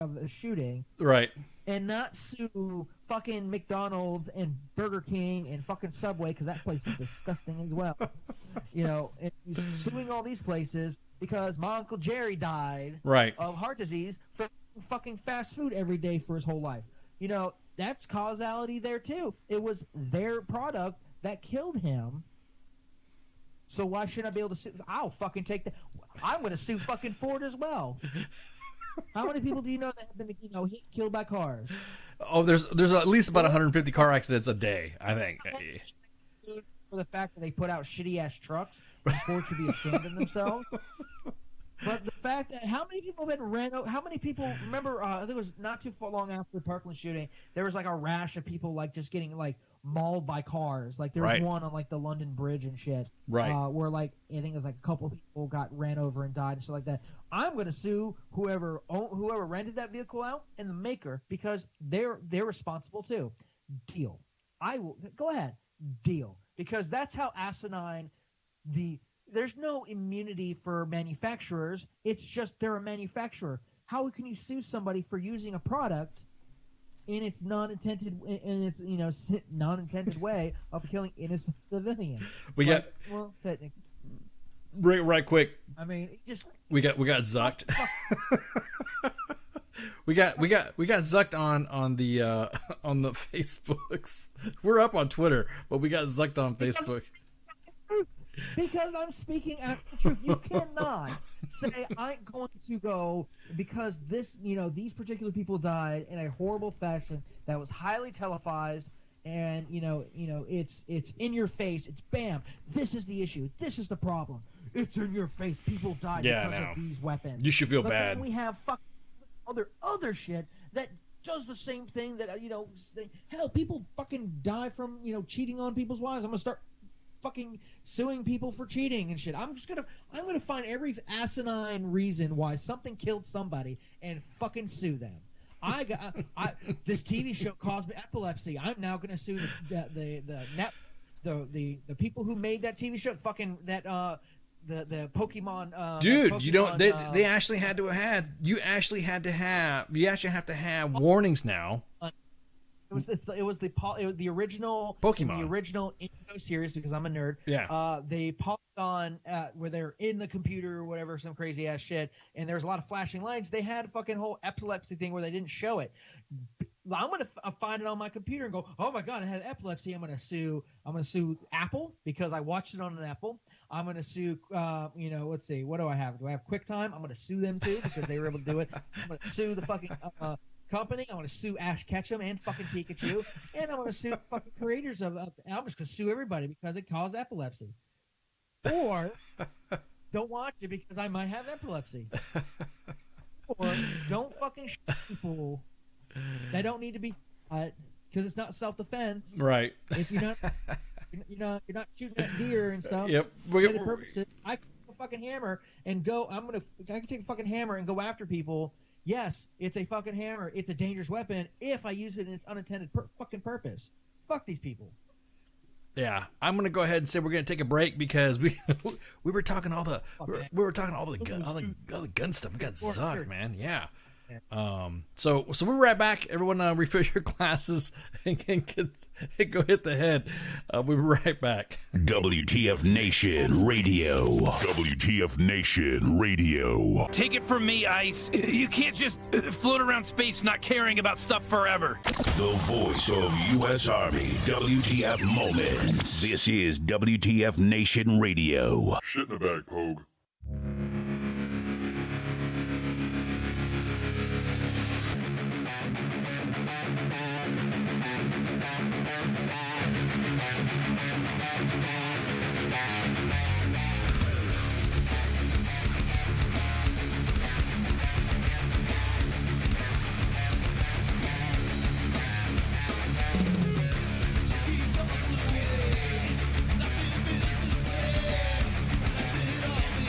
of the shooting, Right. and not sue fucking McDonald's and Burger King and fucking Subway, because that place is disgusting as well. And he's suing all these places because my Uncle Jerry died Right. of heart disease from fucking fast food every day for his whole life. That's causality there too. It was their product that killed him. So why shouldn't I be able to sue? I'll fucking take that. I'm going to sue fucking Ford as well. How many people do you know that have been, killed by cars? Oh, there's at least about 150 car accidents a day, I think. For the fact that they put out shitty ass trucks, and Ford should be ashamed of themselves. But the fact that how many people have been ran over? How many people remember? I think it was not too long after the Parkland shooting. There was like a rash of people like just getting like mauled by cars. Like there was one on like the London Bridge and shit. Right. Where like I think it was like a couple of people got ran over and died and stuff like that. I'm going to sue whoever rented that vehicle out and the maker because they're responsible too. Deal. I will go ahead. Deal. Because that's how asinine there's no immunity for manufacturers. It's just they're a manufacturer. How can you sue somebody for using a product in its non-intended way of killing innocent civilians? Technically. Right quick. I mean, we got zucked. we got zucked on the Facebooks. We're up on Twitter, but we got zucked on Facebook. Because I'm speaking actual truth. You cannot say I'm going to go because these particular people died in a horrible fashion that was highly televised, and it's in your face. It's bam. This is the issue. This is the problem. It's in your face. People died because of these weapons. You should feel bad. Then we have other shit that does the same thing. That hell, people fucking die from cheating on people's wives. I'm gonna start fucking suing people for cheating and shit. I'm gonna find every asinine reason why something killed somebody and fucking sue them. This TV show caused me epilepsy. I'm now gonna sue the people who made that TV show. Fucking that the Pokemon. Dude, Pokemon, they actually had to have you actually have to have warnings now. It was the original Pokemon, the original Indigo series, because I'm a nerd. Yeah. They Polygon where they're in the computer or whatever, some crazy ass shit, and there's a lot of flashing lights. They had a fucking whole epilepsy thing where they didn't show it. I'm gonna find it on my computer and go, oh my god, I had epilepsy. I'm gonna sue Apple because I watched it on an Apple. I'm gonna sue let's see, what do I have? Do I have QuickTime? I'm gonna sue them too because they were able to do it. I'm gonna sue the fucking company. I'm gonna sue Ash Ketchum and fucking Pikachu, and I'm gonna sue fucking creators of. I'm just gonna sue everybody because it caused epilepsy, or don't watch it because I might have epilepsy, or don't fucking shoot people that don't need to be shot because it's not self-defense. Right. If you're not shooting at deer and stuff. Yep. Purposes. I can take a fucking hammer and go. I can take a fucking hammer and go after people. Yes, it's a fucking hammer. It's a dangerous weapon if I use it in its unintended fucking purpose. Fuck these people. Yeah, I'm gonna go ahead and say we're gonna take a break because we were talking all the gun stuff. We got zucked, man. Yeah. So we'll be right back. Everyone, refill your glasses and go hit the head. We'll be right back. WTF Nation Radio. WTF Nation Radio. Take it from me, Ice. You can't just float around space not caring about stuff forever. The voice of U.S. Army. WTF Moments. This is WTF Nation Radio. Shit in the bag, Pogue. Nothing feels the same. Let it all be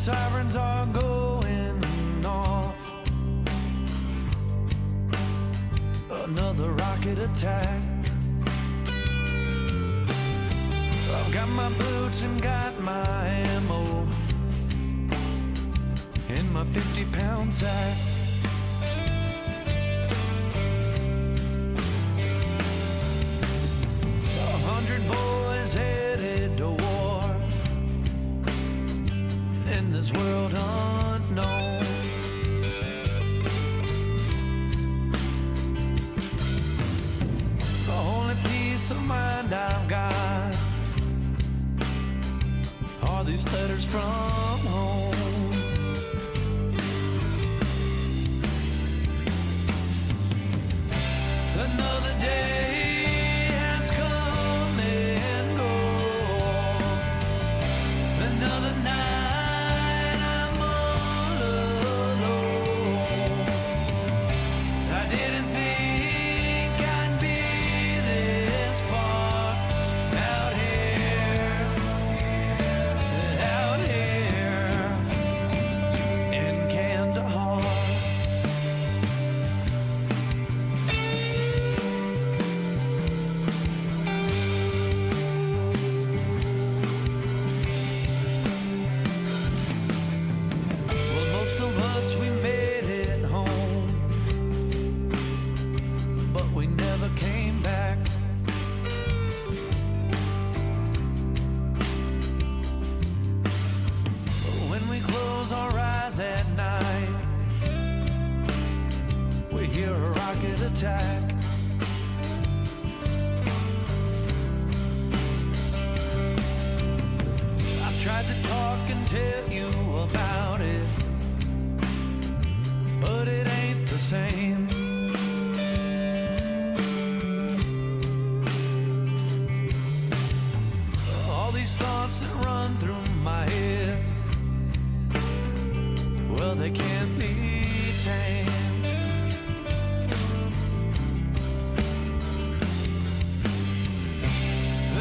sirens are going off. Another rocket attack. I've got my boots and got my ammo in my 50-pound sack. Boys headed to war in this world unknown. The only peace of mind I've got are these letters from home. Another day attack. I've tried to talk and tell you about it, but it ain't the same. All these thoughts that run through my head, well, they can't be tamed.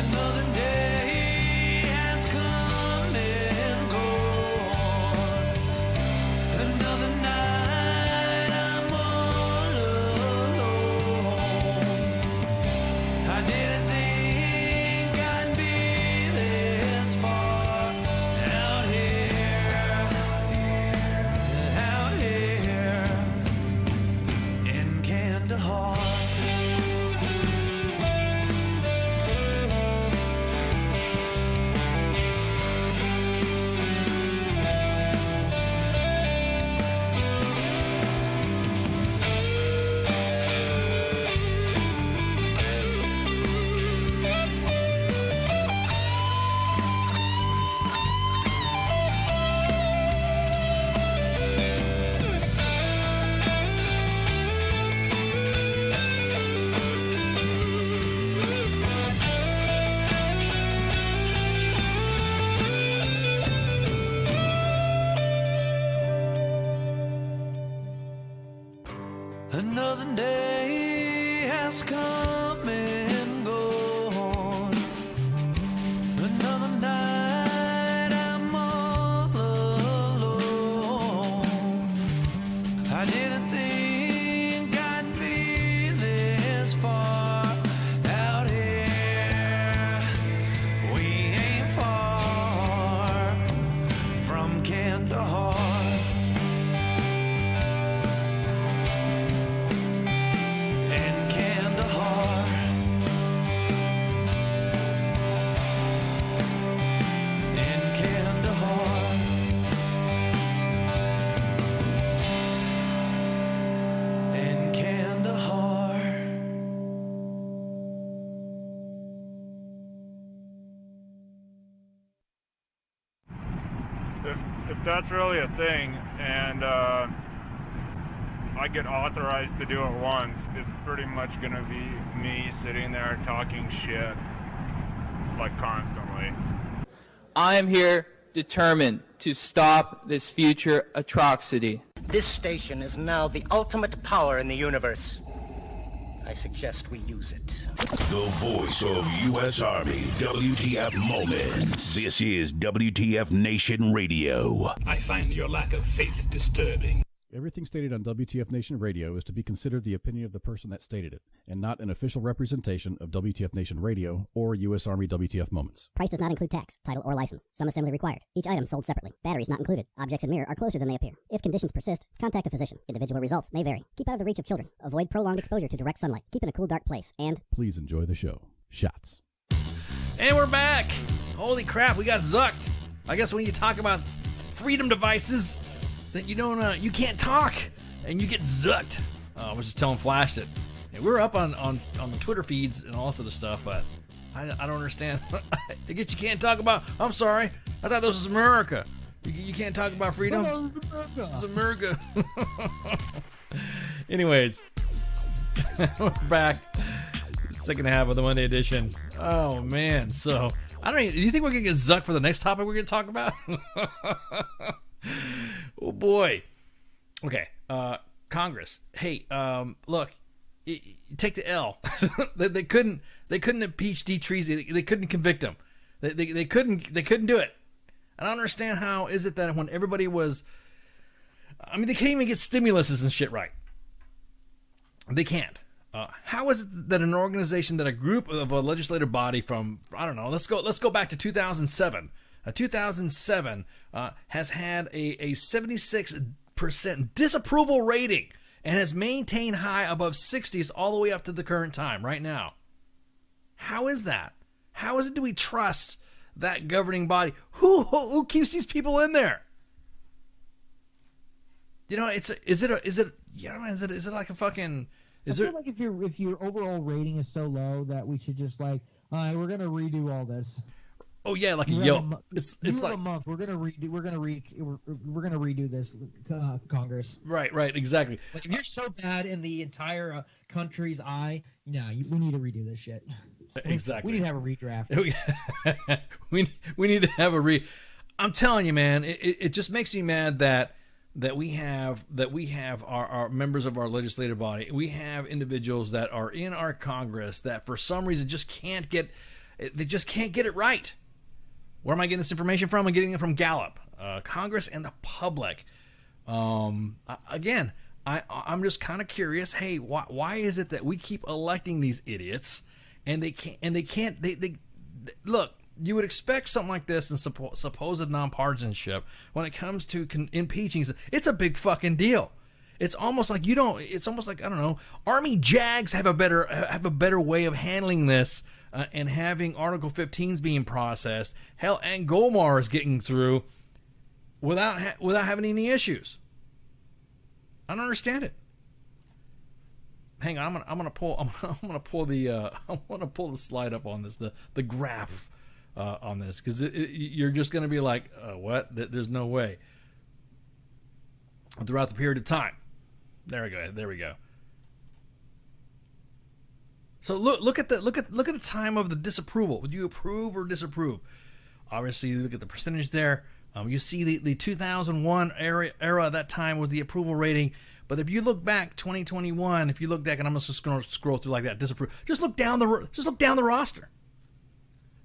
Another day has come and gone. Another night I'm all alone. I didn't think I'd be this far out here in Kandahar. Another day has come and gone. Another night I'm all alone. I didn't think I'd be this far out here. We ain't far from Kandahar. If that's really a thing, and I get authorized to do it once, it's pretty much gonna be me sitting there talking shit, like, constantly. I am here determined to stop this future atrocity. This station is now the ultimate power in the universe. I suggest we use it. The voice of U.S. Army, WTF Moments. This is WTF Nation Radio. I find your lack of faith disturbing. Everything stated on WTF Nation Radio is to be considered the opinion of the person that stated it, and not an official representation of WTF Nation Radio or U.S. Army WTF Moments. Price does not include tax, title, or license. Some assembly required. Each item sold separately. Batteries not included. Objects in mirror are closer than they appear. If conditions persist, contact a physician. Individual results may vary. Keep out of the reach of children. Avoid prolonged exposure to direct sunlight. Keep in a cool, dark place. And please enjoy the show. Shots. And we're back. Holy crap, we got zucked. I guess when you talk about freedom devices, that you can't talk, and you get zucked. I was just telling Flash that we're up on the Twitter feeds and all this other stuff, but I don't understand. I guess you can't talk about. I'm sorry, I thought this was America. You can't talk about freedom. No, it's America. It's America. Anyways, we're back. Second half of the Monday edition. Oh man, so I don't. Do you think we're gonna get zucked for the next topic we're gonna talk about? Oh boy. Okay. Congress. Hey, look, take the L. they couldn't impeach D. Treasy. They couldn't convict him. They couldn't do it. I don't understand how is it that when everybody was, I mean, they can't even get stimuluses and shit right. They can't. How is it that an organization, that a group of a legislative body from, I don't know, let's go back to 2007. 2007 has had a 76% disapproval rating and has maintained high above 60s all the way up to the current time right now. How is that? How is it do we trust that governing body? Who keeps these people in there? You know, is it like a fucking? I feel like if your overall rating is so low that we should just like, all right, we're gonna redo all this. Oh yeah, like it's like a month. We're gonna redo this Congress. Right, exactly. Like if you're so bad in the entire country's eye, we need to redo this shit. Exactly. We need to have a redraft. we need to have a I'm telling you, man, it just makes me mad that we have our members of our legislative body. We have individuals that are in our Congress that for some reason just can't get it right. Where am I getting this information from? I'm getting it from Gallup, Congress and the public. Again, I'm just kind of curious. Hey, why is it that we keep electing these idiots and they can't look? You would expect something like this in supposed nonpartisanship when it comes to impeaching. It's a big fucking deal. It's almost like it's almost like, I don't know, Army JAGs have a better way of handling this. And having Article 15s being processed, hell, and Gomar is getting through without having any issues. I don't understand it. Hang on, I'm gonna pull the slide up on this, the graph on this, because you're just gonna be like, what? There's no way. Throughout the period of time, there we go. So look at the time of the disapproval. Would you approve or disapprove? Obviously, you look at the percentage there. You see the 2001 era at that time was the approval rating. But if you look back 2021, if you look back, and I'm just going to scroll through like that, disapprove. Just look down the roster.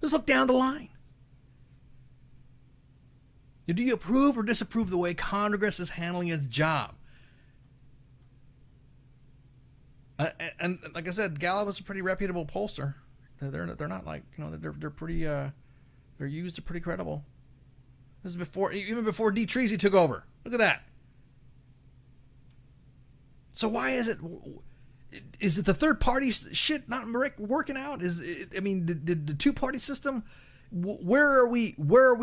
Just look down the line. Do you approve or disapprove the way Congress is handling its job? And like I said, Gallup is a pretty reputable pollster. They're not like, they're pretty they're used, they're pretty credible. This is even before D. Treasy took over. Look at that. So why is it the third party shit not working out? Did the two party system? Where are we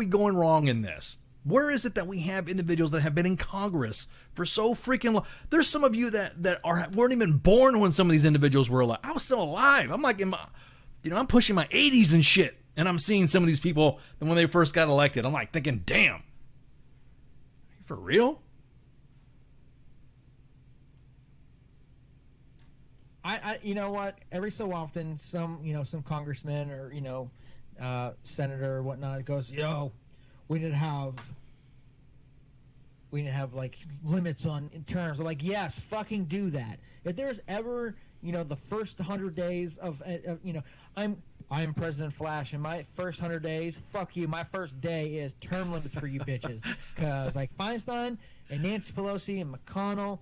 going wrong in this? Where is it that we have individuals that have been in Congress for so freaking long? There's some of you that weren't even born when some of these individuals were alive. I was still alive. I'm like I'm pushing my 80s and shit, and I'm seeing some of these people when they first got elected. I'm like thinking, damn, are you for real? I you know what? Every so often, some congressman or senator or whatnot goes, we didn't have like limits on in terms of like, yes, fucking do that. If there's ever the first 100 days of I'm President Flash, and my first 100 days, fuck you. My first day is term limits for you bitches, because like Feinstein and Nancy Pelosi and McConnell,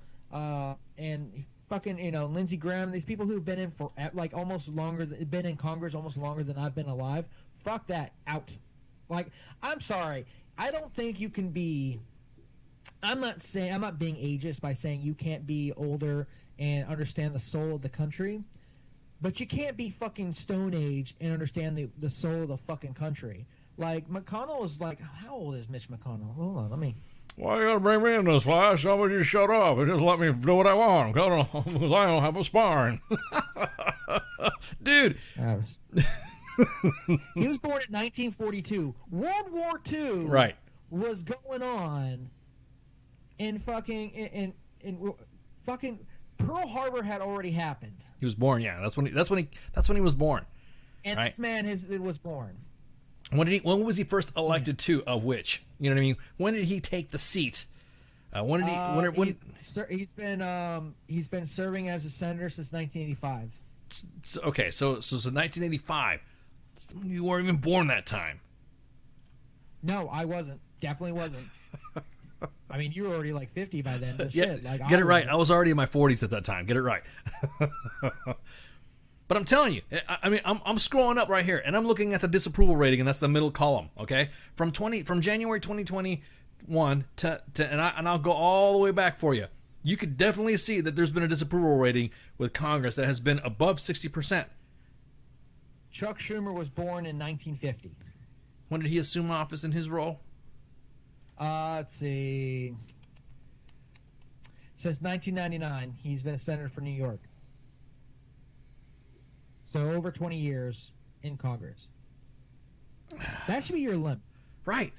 and fucking Lindsey Graham, these people who've been in for like been in Congress almost longer than I've been alive. Fuck that, out. Like, I'm sorry, I don't think you can be. I'm not being ageist by saying you can't be older and understand the soul of the country, but you can't be fucking Stone Age and understand the soul of the fucking country. Like, McConnell is like, how old is Mitch McConnell? Hold on, let me. Why you gotta bring me in this, Flash? Somebody just shut up and just let me do what I want, because I don't have a spine. Dude. He was born in 1942. World War II was going on, and fucking Pearl Harbor had already happened. He was born, yeah. That's when he was born. And this man was born. When was he first elected to? Of which? You know what I mean? When did he take the seat? When did he? He's been serving as a senator since 1985. Okay, so 1985. You weren't even born that time. No, I wasn't. Definitely wasn't. I mean, you were already like 50 by then. But yeah, shit, like, get it right. I was already in my 40s at that time. Get it right. But I'm telling you, I mean, I'm scrolling up right here, and I'm looking at the disapproval rating, and that's the middle column. Okay, from January 2021 and I'll go all the way back for you. You could definitely see that there's been a disapproval rating with Congress that has been above 60%. Chuck Schumer was born in 1950. When did he assume office in his role? Let's see. Since 1999, he's been a senator for New York. So over 20 years in Congress. That should be your limit. Right.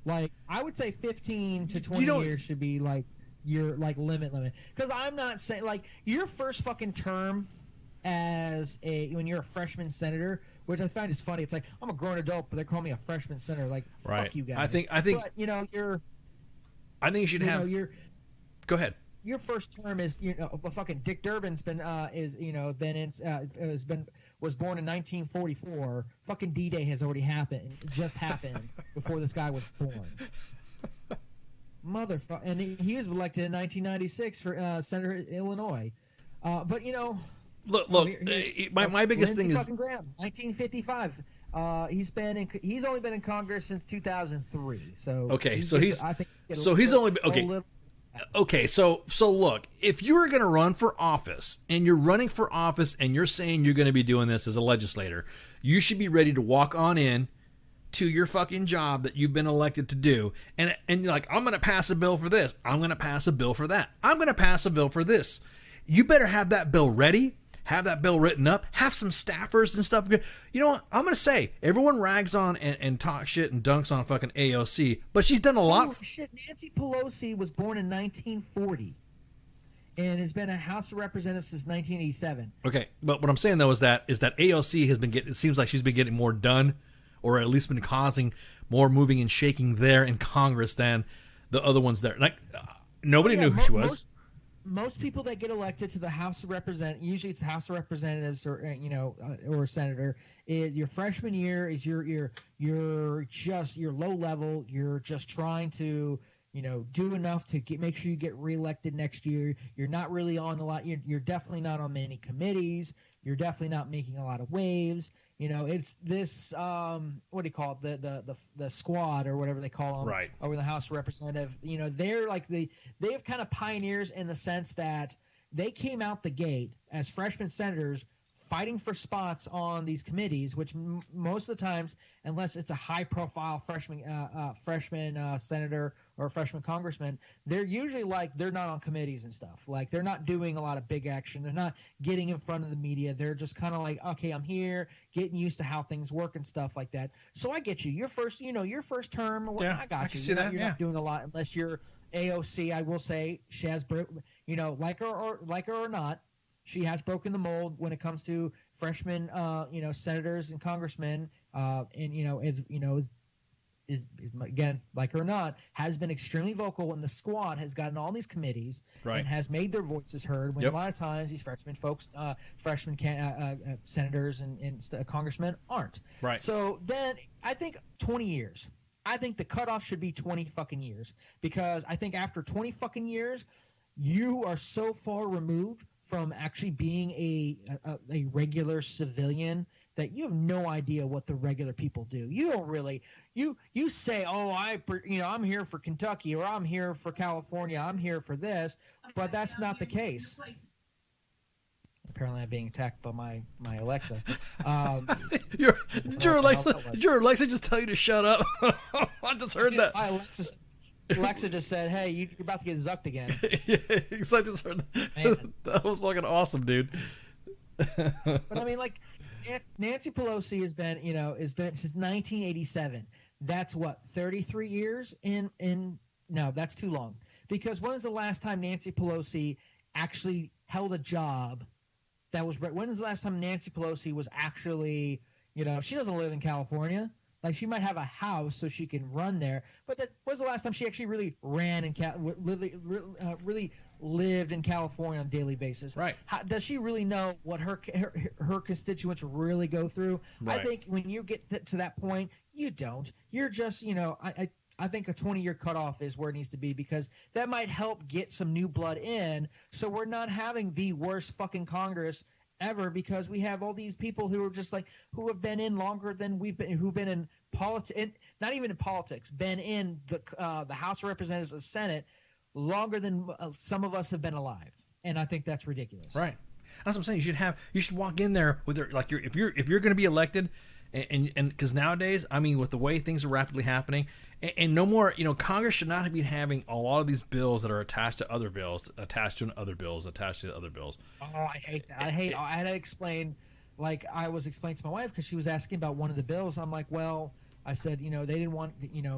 Like, I would say 15 to 20 years should be like your limit. Because I'm not saying, like, your first fucking term when you're a freshman senator, which I find is funny. It's like, I'm a grown adult, but they call me a freshman senator. Like, fuck you guys. I think. But, I think you should have. Go ahead. Your first term is, fucking Dick Durbin's been was born in 1944. Fucking D-Day has already happened. It just happened before this guy was born. Motherfucker. And he was elected in 1996 for senator in Illinois. But Look. My biggest thing is fucking Graham, 1955. He's only been in Congress since 2003. So okay, so look, if you're going to run for office and you're running for office and you're saying you're going to be doing this as a legislator, you should be ready to walk on in to your fucking job that you've been elected to do, and you're like, I'm going to pass a bill for this, I'm going to pass a bill for that, I'm going to pass a bill for this. You better have that bill ready. Have that bill written up, have some staffers and stuff. You know what? I'm going to say, everyone rags on and talks shit and dunks on fucking AOC, but she's done a lot. Holy shit, Nancy Pelosi was born in 1940 and has been a House of Representatives since 1987. Okay, but what I'm saying, though, is that AOC has been it seems like she's been getting more done, or at least been causing more moving and shaking there in Congress than the other ones there. Like, nobody knew who she was. Most people that get elected to the House of Representatives, usually it's the House of Representatives or or a senator, is your freshman year is you're low level. You're just trying to do enough to make sure you get reelected next year. You're not really on a lot. You're definitely not on many committees. You're definitely not making a lot of waves. It's this what do you call it, the squad or whatever they call them, right, over the House of Representatives. They're like they've kind of pioneers in the sense that they came out the gate as freshman senators fighting for spots on these committees, which most of the times, unless it's a high-profile freshman senator or a freshman congressman, they're usually like they're not on committees and stuff. Like they're not doing a lot of big action. They're not getting in front of the media. They're just kind of like, okay, I'm here, getting used to how things work and stuff like that. So I get you. Your first term, I got you. You're not doing a lot unless you're AOC. I will say she has, like her or not. She has broken the mold when it comes to freshmen, senators and congressmen, and is again, like her or not, has been extremely vocal, and the squad has gotten all these committees and has made their voices heard. When a lot of times these freshman senators and congressmen aren't. Right. So then I think 20 years. I think the cutoff should be 20 fucking years, because I think after 20 fucking years, you are so far removed from actually being a regular civilian that you have no idea what the regular people do. You don't really you say, oh, I'm here for Kentucky, or I'm here for California, I'm here for this, but that's not the case. Apparently, I'm being attacked by my Alexa. Did your Alexa just tell you to shut up? I just heard that. My Alexa just said, "Hey, you're about to get zucked again." Yeah, I just heard that. That was fucking awesome, dude. But I mean, like, Nancy Pelosi has been since 1987. That's what, 33 years in no, that's too long. Because when was the last time Nancy Pelosi actually held a job? When was the last time Nancy Pelosi was actually, she doesn't live in California. Like, she might have a house so she can run there, but when was the last time she actually really ran and really lived in California on a daily basis? Right. Does she really know what her constituents really go through? Right. I think when you get to that point, you don't. You're just, I think a 20-year cutoff is where it needs to be, because that might help get some new blood in, so we're not having the worst fucking Congress ever, because we have all these people who are just like, who have been in longer than who've been in politics, not even in politics, been in the House of Representatives or the Senate longer than some of us have been alive, and I think that's ridiculous. Right. That's what I'm saying. You should walk in there with if you're going to be elected. And because nowadays, I mean, with the way things are rapidly happening, and no more, Congress should not be having a lot of these bills that are attached to other bills, attached to other bills, attached to other bills. Oh, I hate that. I had to explain, like I was explaining to my wife, because she was asking about one of the bills. I'm like, well, I said, they didn't want,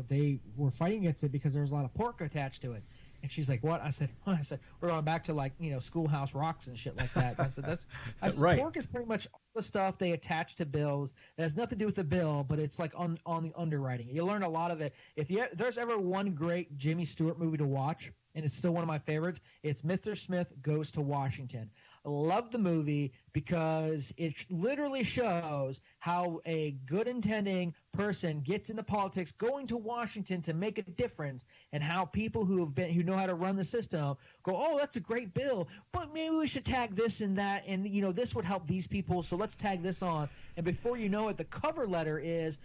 they were fighting against it because there was a lot of pork attached to it. And she's like, what? I said, we're going back to, like, Schoolhouse Rocks and shit like that. I said, right. Pork is pretty much all the stuff they attach to bills. It has nothing to do with the bill, but it's like on the underwriting. You learn a lot of it. If there's ever one great Jimmy Stewart movie to watch, and it's still one of my favorites, it's Mr. Smith Goes to Washington. I love the movie because it literally shows how a good intending person gets into politics going to Washington to make a difference, and how people who know how to run the system go, oh, that's a great bill, but maybe we should tag this and that, and this would help these people, so let's tag this on. And before you know it, the cover letter is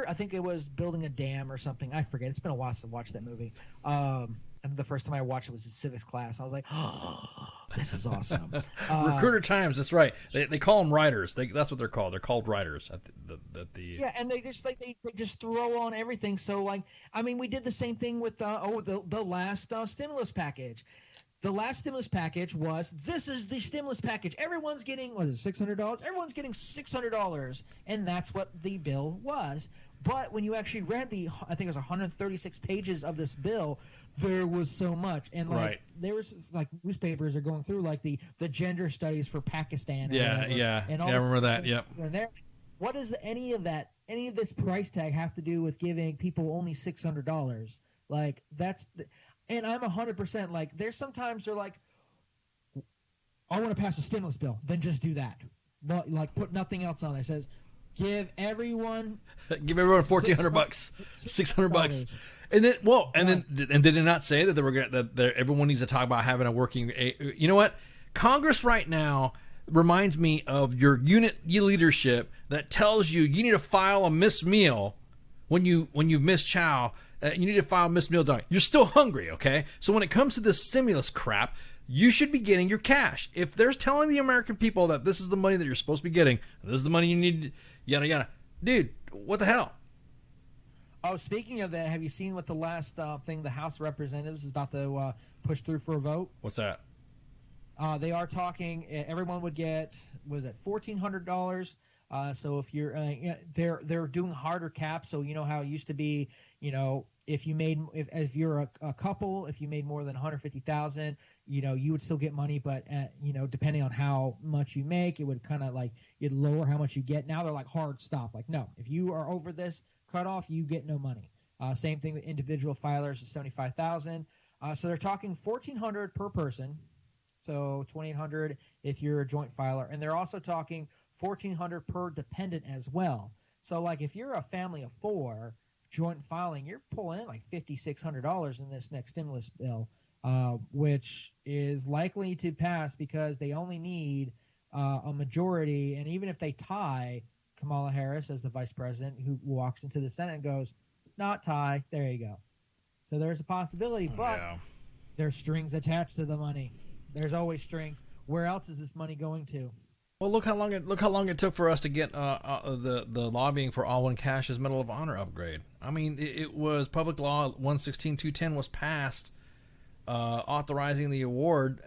I think it was building a dam or something. I forget. It's been a while since I watched that movie. And the first time I watched it was in civics class. I was like, oh, this is awesome. Recruiter Times, that's right. They call them writers. That's what they're called. They're called writers at the Yeah, and they just they just throw on everything. So, like, I mean, we did the same thing with the last stimulus package. The last stimulus package this is the stimulus package. Everyone's getting, $600? Everyone's getting $600, and that's what the bill was. But when you actually read I think it was 136 pages of this bill, there was so much. And there was like newspapers are going through like the gender studies for Pakistan. Yeah. And all I remember that. Yep. What does any of this price tag have to do with giving people only $600? Like, and I'm 100% like, there's sometimes they're like, I want to pass a stimulus bill, then just do that. Like, put nothing else on it. It says, give everyone $1,400, $600, and then and did it not say that they were that everyone needs to talk about having a working? You know what? Congress right now reminds me of your unit leadership that tells you need to file a missed meal when you miss chow. You need to file a missed meal dog. You're still hungry, okay? So when it comes to this stimulus crap, you should be getting your cash. If they're telling the American people that this is the money that you're supposed to be getting, this is the money you need, yada yada, dude, what the hell? Oh, speaking of that, have you seen what the last thing the House of Representatives is about to push through for a vote? What's that? They are talking. Everyone would get, was it $1,400? So if you're, they're doing harder caps. So you know how it used to be. If you're a couple, if you made more than 150,000, you would still get money. But depending on how much you make, it would kind of like you'd lower how much you get. Now they're like hard stop. Like, no, if you are over this cutoff, you get no money. Same thing with individual filers is 75,000. So they're talking 1,400 per person. So 2,800 if you're a joint filer, and they're also talking 1,400 per dependent as well. So like if you're a family of 4 joint filing, you're pulling in like $5,600 in this next stimulus bill, which is likely to pass because they only need a majority. And even if they tie Kamala Harris as the vice president, who walks into the Senate and goes, not tie, there you go. So there's a possibility, but there's strings attached to the money. There's always strings. Where else is this money going to? Well, look how long it took for us to get the lobbying for Alwyn Cash's Medal of Honor upgrade. I mean, it was Public Law 116.210 was passed, authorizing the award,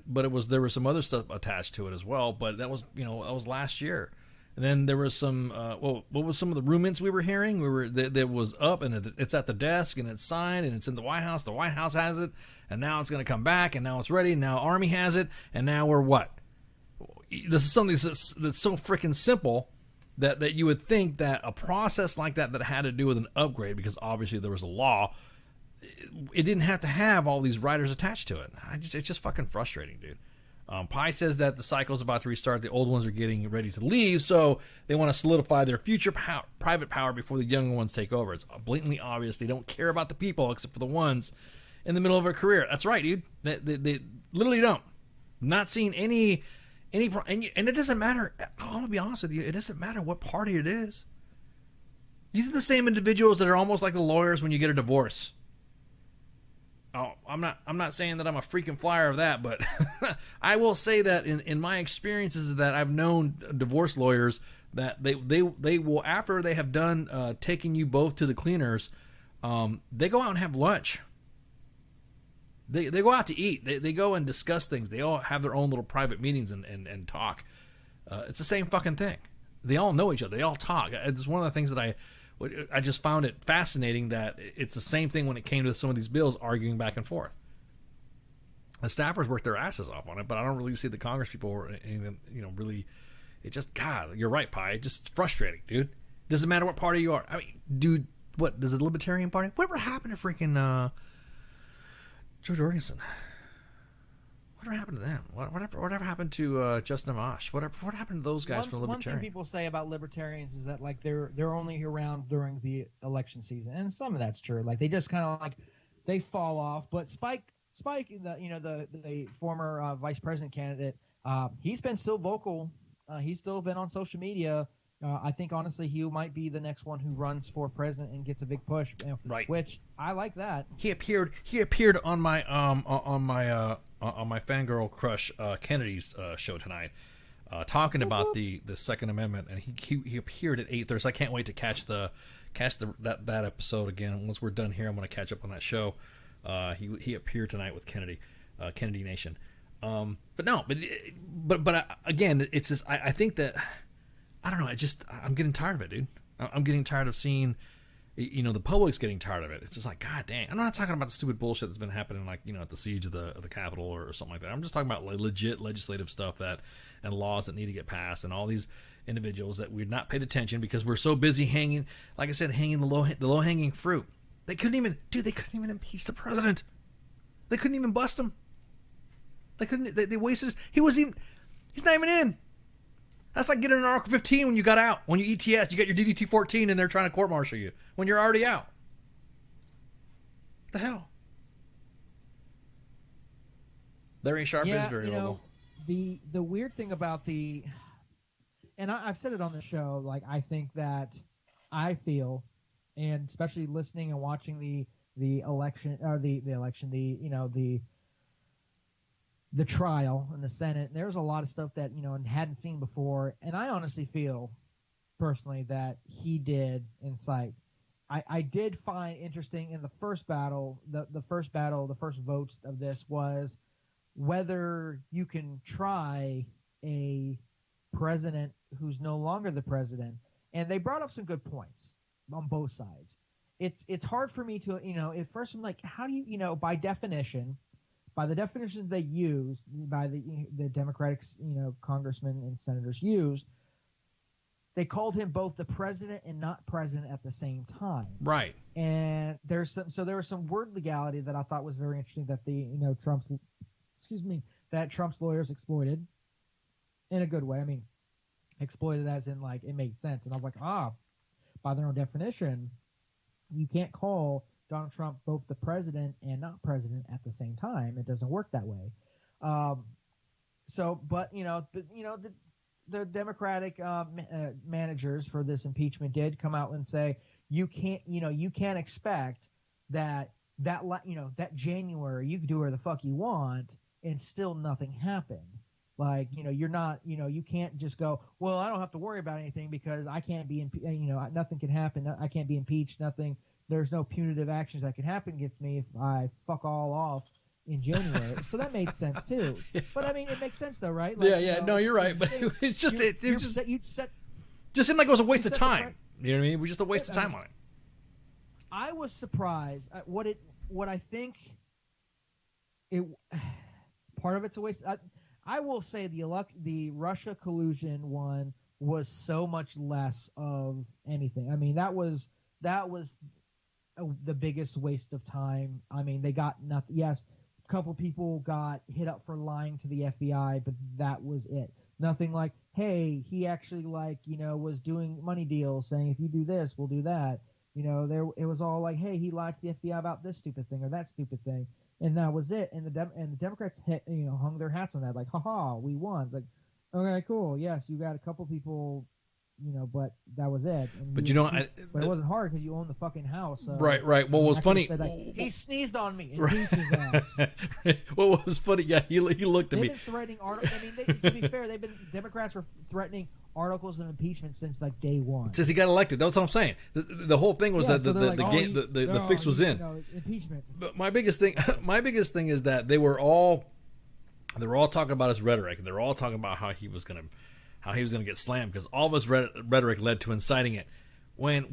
but there was some other stuff attached to it as well. But that was last year. And then there was some what was some of the rumors we were hearing? That was up and it's at the desk and it's signed and it's in the White House. The White House has it, and now it's going to come back, and now it's ready. And now Army has it, and now we're what? This is something that's so freaking simple that you would think that a process like that had to do with an upgrade, because obviously there was a law. It didn't have to have all these riders attached to it. It's just fucking frustrating, dude. Pi says that the cycle's about to restart. The old ones are getting ready to leave, so they want to solidify their future private power before the younger ones take over. It's blatantly obvious they don't care about the people except for the ones in the middle of a career. That's right, dude. They literally don't. I'm not seeing any, and it doesn't matter. I'm gonna be honest with you. It doesn't matter what party it is. These are the same individuals that are almost like the lawyers when you get a divorce. Oh, I'm not saying that I'm a freaking flyer of that, but I will say that in my experiences that I've known divorce lawyers that they will, after they have done taking you both to the cleaners, they go out and have lunch. They go out to eat. They go and discuss things. They all have their own little private meetings and talk. It's the same fucking thing. They all know each other. They all talk. It's one of the things that I just found it fascinating that it's the same thing when it came to some of these bills arguing back and forth. The staffers worked their asses off on it, but I don't really see the Congress people or anything, really. It just, God, you're right, Pi. It's just frustrating, dude. Doesn't matter what party you are. I mean, dude, what, does the Libertarian Party? Whatever happened to freaking George Jorgensen? Whatever happened to them? Whatever happened to Justin Amash? What happened to those guys from Libertarian? One thing people say about Libertarians is that like they're only around during the election season, and some of that's true. Like they just kind of like they fall off. But Spike, the former vice president candidate, he's been still vocal. He's still been on social media. I think honestly he might be the next one who runs for president and gets a big push. Right. Which I like that. He appeared on my fangirl crush Kennedy's show tonight, talking about the Second Amendment, and he appeared at 8:30. So I can't wait to catch that episode again. Once we're done here, I'm going to catch up on that show. He appeared tonight with Kennedy Nation. But again, it's just I think that I don't know. I'm getting tired of it, dude. I'm getting tired of seeing. The public's getting tired of it. It's just like, God dang. I'm not talking about the stupid bullshit that's been happening, like, at the siege of the Capitol or something like that. I'm just talking about like legit legislative stuff and laws that need to get passed, and all these individuals that we've not paid attention because we're so busy hanging, like I said, hanging the low hanging fruit. They couldn't even impeach the president. They couldn't even bust him. They wasted. He's not even in. That's like getting an Article 15 when you got out. When you ETS, you got your DDT 14 and they're trying to court-martial you when you're already out. What the hell? Larry Sharp is very local. The weird thing about and I've said it on the show, like I think that I feel, and especially listening and watching the election or the election, the trial in the Senate, there's a lot of stuff that hadn't seen before, and I honestly feel personally that he did incite. I did find interesting in the first battle, the first votes of this was whether you can try a president who's no longer the president, and they brought up some good points on both sides. It's hard for me to at first I'm like, how do you by the definitions they use, by the Democratic, congressmen and senators use, they called him both the president and not president at the same time. Right. And there was some word legality that I thought was very interesting that Trump's lawyers exploited in a good way. I mean, exploited as in like it made sense. And I was like, by their own definition, you can't call Donald Trump both the president and not president at the same time. It doesn't work that way. The Democratic managers for this impeachment did come out and say you can't expect that January you can do whatever the fuck you want and still nothing happened. Like, you're not, you can't just go, well, I don't have to worry about anything because I can't be, nothing can happen. I can't be impeached. Nothing. There's no punitive actions that can happen against me if I fuck all off in January. So that made sense too. But I mean, it makes sense though, right? Like, No, you're right. But it's just, just seemed like it was a waste of time. You know what I mean? It was just a waste of time on it. I was surprised at what I think part of it's a waste. I will say the Russia collusion one was so much less of anything. I mean, that was the biggest waste of time. I mean, they got nothing. Yes, a couple people got hit up for lying to the FBI, but that was it. Nothing like, hey, he actually was doing money deals saying if you do this, we'll do that. It was all like, hey, he lied to the FBI about this stupid thing or that stupid thing. And that was it. And the Democrats hung their hats on that, like, haha, we won. It's like, okay, cool. Yes, you got a couple people, but that was it. And but but it wasn't hard because you own the fucking house. So right. Well, what was funny? He sneezed on me and beat his ass. What was funny? Yeah, he looked at me. They've been threatening articles. I mean, to be fair, Democrats were threatening articles of impeachment since like day one. Since he got elected. That's what I'm saying. The whole thing was that the fix was in. Impeachment. But my biggest thing is that they were all talking about his rhetoric, and they were all talking about how he was gonna get slammed because all of his rhetoric led to inciting it. When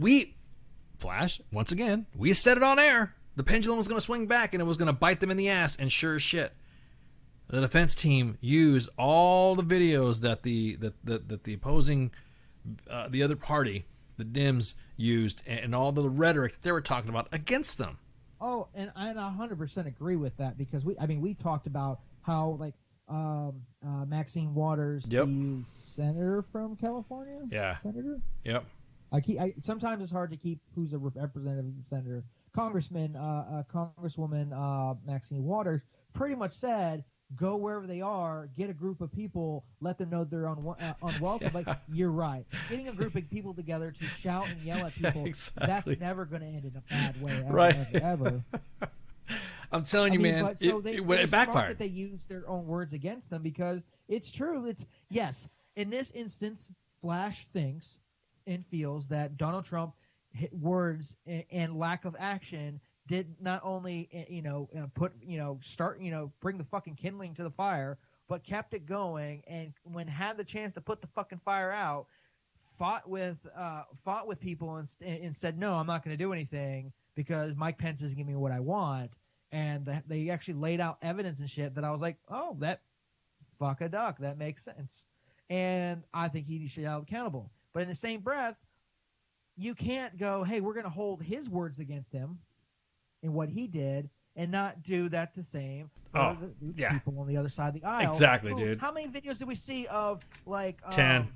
Flash, once again, we said it on air, the pendulum was going to swing back and it was going to bite them in the ass, and sure as shit, the defense team used all the videos that the opposing, the other party, the Dems used, and all the rhetoric that they were talking about against them. Oh, and I 100% agree with that because we talked about how Maxine Waters, the senator from California, senator. Yep. Sometimes it's hard to keep who's a representative of the senator. Congresswoman Maxine Waters pretty much said, go wherever they are, get a group of people, let them know they're unwelcome. Like, you're right. Getting a group of people together to shout and yell at people, that's never going to end in a bad way, ever. I'm telling you, man, it backfired. That they used their own words against them because it's true. Yes, in this instance, Flash thinks and feels that Donald Trump words and lack of action did not only bring the fucking kindling to the fire, but kept it going, and when had the chance to put the fucking fire out, fought with people and said, no, I'm not going to do anything because Mike Pence isn't giving me what I want. And they actually laid out evidence and shit that I was like, oh, that fuck a duck. That makes sense. And I think he should be held accountable. But in the same breath, you can't go, hey, we're going to hold his words against him and what he did and not do that the same for the people on the other side of the aisle. Exactly, dude. How many videos did we see of, like... 10.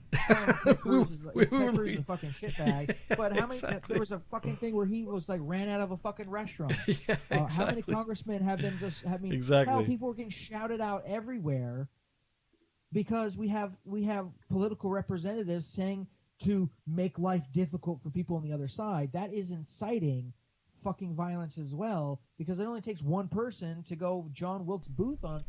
Ted Cruz is a fucking shitbag. But how many... There was a fucking thing where he was, like, ran out of a fucking restaurant. Exactly. How many congressmen have been just... Exactly. How people were getting shouted out everywhere because we have political representatives saying to make life difficult for people on the other side. That is inciting fucking violence as well, because it only takes one person to go John Wilkes Booth on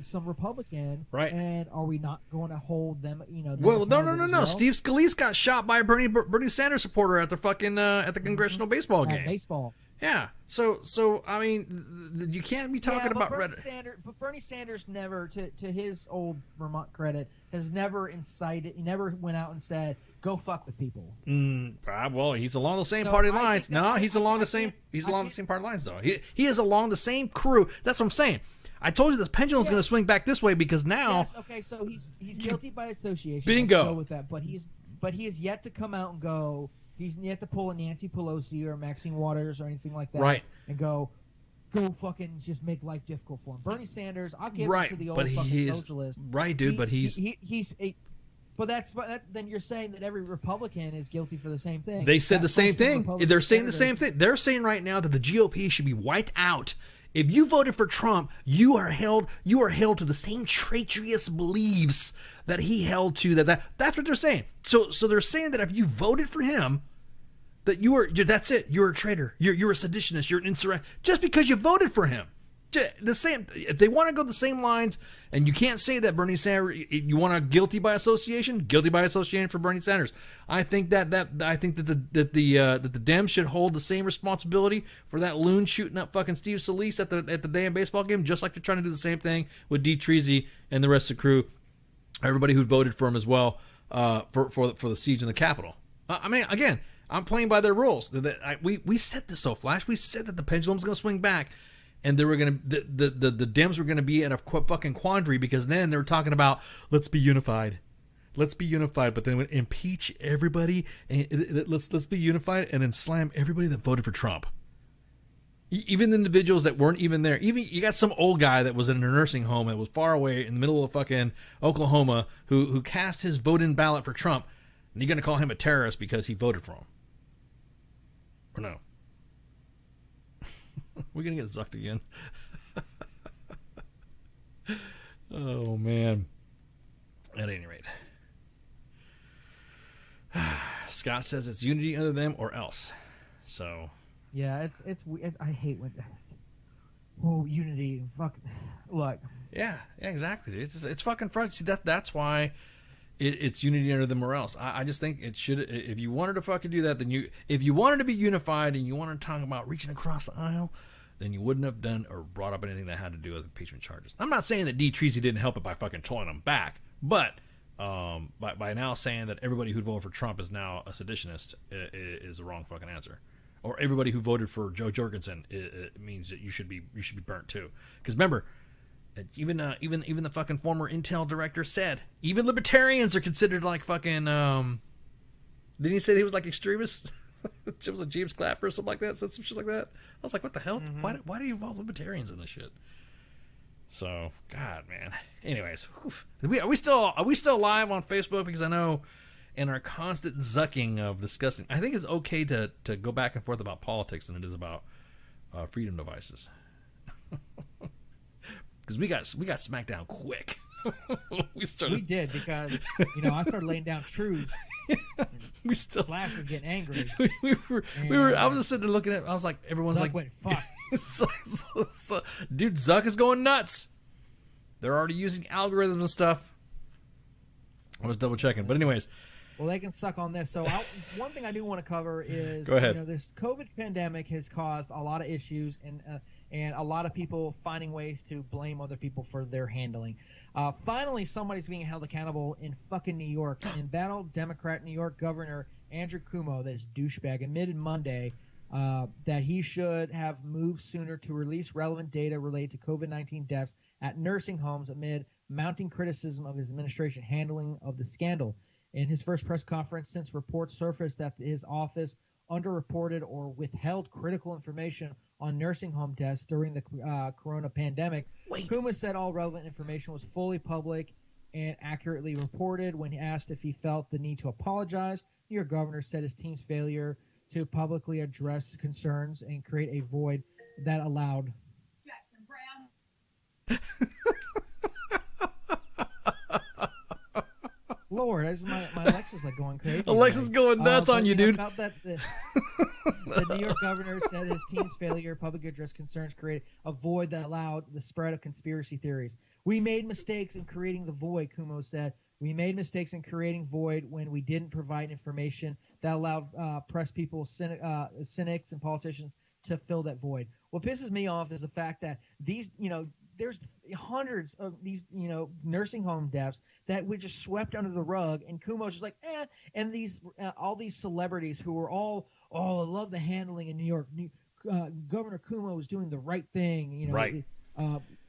some Republican, and are we not going to hold them? Well, no. Steve Scalise got shot by a Bernie Sanders supporter at the fucking at the congressional baseball game. Baseball. Yeah. So I mean, you can't be talking about Bernie Sanders never, to his old Vermont credit, has never incited. He never went out and said, "Go fuck with people." Well, he's along the same party lines. No, he's along the same. He's along the same party lines, though. He is along the same crew. That's what I'm saying. I told you this pendulum's going to swing back this way because now. Yes. Okay. So he's guilty by association. Bingo. I'll go with that, but but he has yet to come out and go. He's yet to pull a Nancy Pelosi or Maxine Waters or anything like that, Right. And go fucking just make life difficult for him. Bernie Sanders, I'll give Right, him to the old but fucking he is- socialist. right, dude, but he's- then you're saying that every Republican is guilty for the same thing. They said That the same person thing. Republican They're saying the senator- same thing. They're saying right now that the GOP should be wiped out. If you voted for Trump, you are held to the same traitorous beliefs that he held to. That's what they're saying. So they're saying that if you voted for him, that that's it. You're a traitor. You're a seditionist. You're an insurrectionist. Just because you voted for him. The same. If they want to go the same lines, and you can't say that Bernie Sanders, you want a guilty by association for Bernie Sanders. I think that the Dems should hold the same responsibility for that loon shooting up fucking Steve Solis at the damn baseball game, just like they're trying to do the same thing with D. Treasy and the rest of the crew, everybody who voted for him as well, for the siege in the Capitol. I mean, again, I'm playing by their rules. We said this, Flash. We said that the pendulum's going to swing back. And they were gonna the Dems were gonna be in a fucking quandary, because then they were talking about let's be unified, but then impeach everybody and let's be unified, and then slam everybody that voted for Trump, even the individuals that weren't even there. Even you got some old guy that was in a nursing home that was far away in the middle of fucking Oklahoma who cast his vote-in ballot for Trump, and you're gonna call him a terrorist because he voted for him, or no? We're going to get zucked again. Oh, man. At any rate. Scott says it's unity under them or else. So. Yeah, it's I hate when. Oh, unity. Fuck. Look. Yeah, exactly. It's fucking frustrating. See, that's why it's unity under them or else. I just think it should. If you wanted to fucking do that, then if you wanted to be unified and you wanted to talk about reaching across the aisle, then you wouldn't have done or brought up anything that had to do with impeachment charges. I'm not saying that D. Treasy didn't help it by fucking trolling them back, but by now saying that everybody who voted for Trump is now a seditionist is the wrong fucking answer. Or everybody who voted for Joe Jorgensen it means that you should be burnt too. Because remember, even the fucking former Intel director said even libertarians are considered like fucking. Didn't he say he was like extremists? It was like James Clapper or something like that. Said some shit like that. I was like, what the hell? Mm-hmm. Why do you involve libertarians in this shit? So, God, man. Anyways, are we still live on Facebook? Because I know in our constant zucking of discussing, I think it's okay to go back and forth about politics than it is about freedom devices. Because we got smacked down quick. We did, because I started laying down truths. Flash was getting angry. we were. I was just sitting there looking at. I was like, everyone's Zuck like, went fuck. Dude, Zuck is going nuts. They're already using algorithms and stuff. I was double checking, but anyways. Well, they can suck on this. So one thing I do want to cover is, go ahead. This COVID pandemic has caused a lot of issues and a lot of people finding ways to blame other people for their handling. Finally, somebody's being held accountable in fucking New York. Embattled Democrat New York Governor Andrew Cuomo, this douchebag, admitted Monday that he should have moved sooner to release relevant data related to COVID-19 deaths at nursing homes amid mounting criticism of his administration handling of the scandal. In his first press conference since reports surfaced that his office underreported or withheld critical information on nursing home deaths during the corona pandemic, Cuomo said all relevant information was fully public and accurately reported. When asked if he felt the need to apologize, New York governor said his team's failure to publicly address concerns and create a void that allowed Jackson Brown. Lord, my Alexa's like going crazy. Alexa's going nuts on you, dude. About that, the New York governor said his team's failure to publicly address concerns created a void that allowed the spread of conspiracy theories. We made mistakes in creating the void, Cuomo said. We made mistakes in creating void when we didn't provide information that allowed press people, cynics, and politicians to fill that void. What pisses me off is the fact that these, there's hundreds of these, nursing home deaths that we just swept under the rug, and Cuomo's just like, and these, all these celebrities who were all, I love the handling in New York. Governor Cuomo is doing the right thing, right.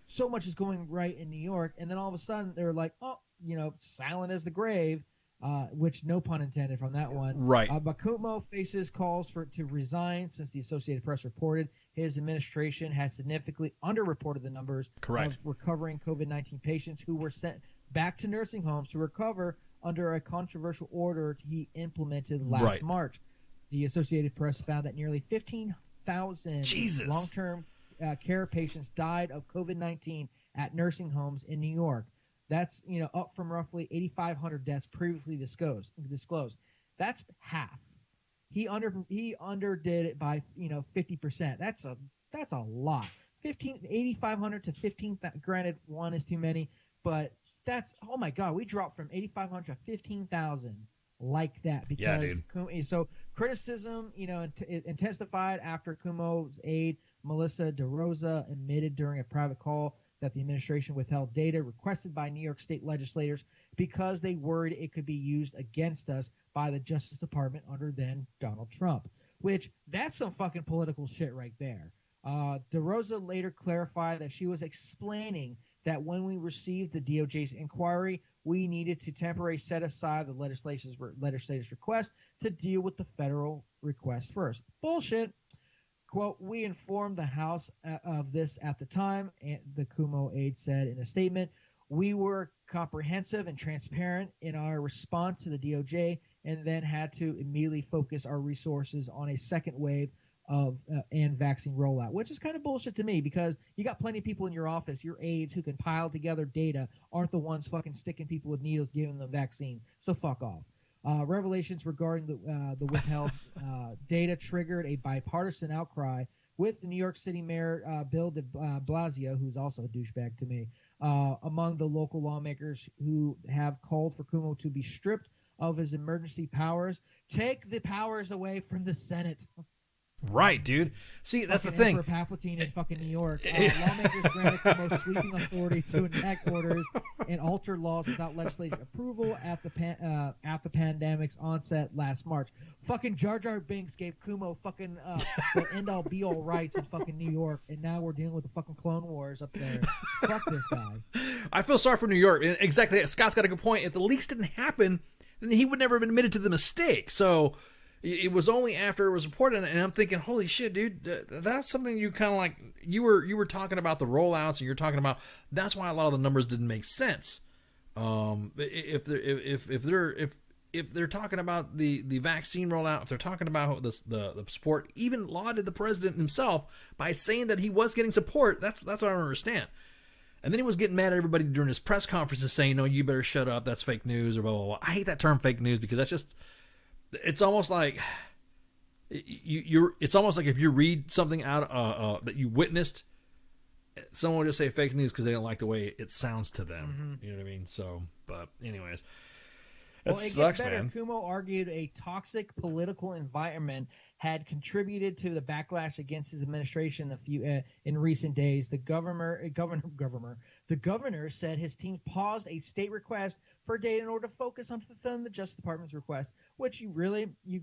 So much is going right in New York, and then all of a sudden they're like, silent as the grave. which no pun intended from that one. Right. But Cuomo faces calls to resign since the Associated Press reported his administration had significantly underreported the numbers Correct. of recovering COVID-19 patients who were sent back to nursing homes to recover under a controversial order he implemented last March. The Associated Press found that nearly 15,000 long-term care patients died of COVID-19 at nursing homes in New York. That's up from roughly 8,500 deaths previously disclosed. That's half. He underdid it by 50%. That's a lot. 8,500 to 15,000. Granted, one is too many, but that's, oh my God, we dropped from 8,500 to 15,000 like that because so criticism intensified after Cuomo's aide Melissa DeRosa admitted during a private call that the administration withheld data requested by New York state legislators because they worried it could be used against us by the Justice Department under then Donald Trump, which that's some fucking political shit right there. DeRosa later clarified that she was explaining that when we received the DOJ's inquiry, we needed to temporarily set aside the legislator's request to deal with the federal request first. Bullshit. Quote, we informed the House of this at the time, and the Cuomo aide said in a statement. We were comprehensive and transparent in our response to the DOJ and then had to immediately focus our resources on a second wave of and vaccine rollout, which is kind of bullshit to me because you got plenty of people in your office, your aides who can pile together data aren't the ones fucking sticking people with needles giving them vaccine. So fuck off. Revelations regarding the withheld data triggered a bipartisan outcry with the New York City Mayor Bill de Blasio, who's also a douchebag to me, among the local lawmakers who have called for Cuomo to be stripped of his emergency powers. Take the powers away from the Senate. Right, dude. See, that's the thing. Emperor Palpatine in fucking New York. Lawmakers granted Cuomo sweeping authority to enact orders and alter laws without legislative approval at the pandemic's onset last March. Fucking Jar Jar Binks gave Cuomo fucking the end-all be-all rights in fucking New York, and now we're dealing with the fucking Clone Wars up there. Fuck this guy. I feel sorry for New York. Exactly. Scott's got a good point. If the leaks didn't happen, then he would never have admitted to the mistake. So it was only after it was reported, and I'm thinking, holy shit, dude, that's something you kind of like. You were talking about the rollouts, and you're talking about that's why a lot of the numbers didn't make sense. If they're talking about the vaccine rollout, if they're talking about the support, even lauded the president himself by saying that he was getting support. That's what I don't understand. And then he was getting mad at everybody during his press conferences, saying, "No, you better shut up. That's fake news," or blah blah blah. I hate that term, fake news, because that's just. It's almost like it's almost like if you read something out that you witnessed, someone will just say fake news because they don't like the way it sounds to them. You know what I mean? So, but anyways, it sucks, man. Cuomo argued a toxic political environment had contributed to the backlash against his administration in recent days. The governor said his team paused a state request for data in order to focus on fulfilling the Justice Department's request. Which you've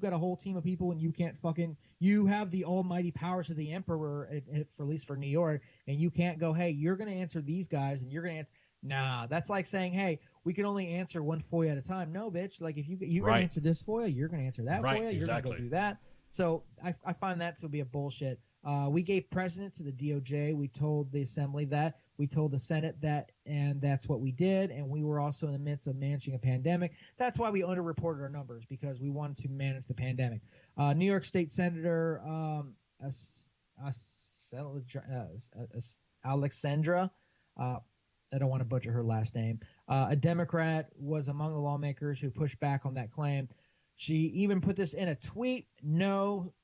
got a whole team of people and you have the almighty powers of the emperor, at least for New York, and you can't go, hey, you're going to answer these guys and you're going to answer. Nah, that's like saying, hey, we can only answer one FOIA at a time. No, bitch. Like if you're going to answer this FOIA, you're going to answer that FOIA. You're going to go do that. So I find that to be a bullshit. We gave precedent to the DOJ. We told the Assembly that. We told the Senate that, and that's what we did. And we were also in the midst of managing a pandemic. That's why we underreported our numbers, because we wanted to manage the pandemic. New York State Senator Alexandra, I don't want to butcher her last name, a Democrat, was among the lawmakers who pushed back on that claim. She even put this in a tweet. No,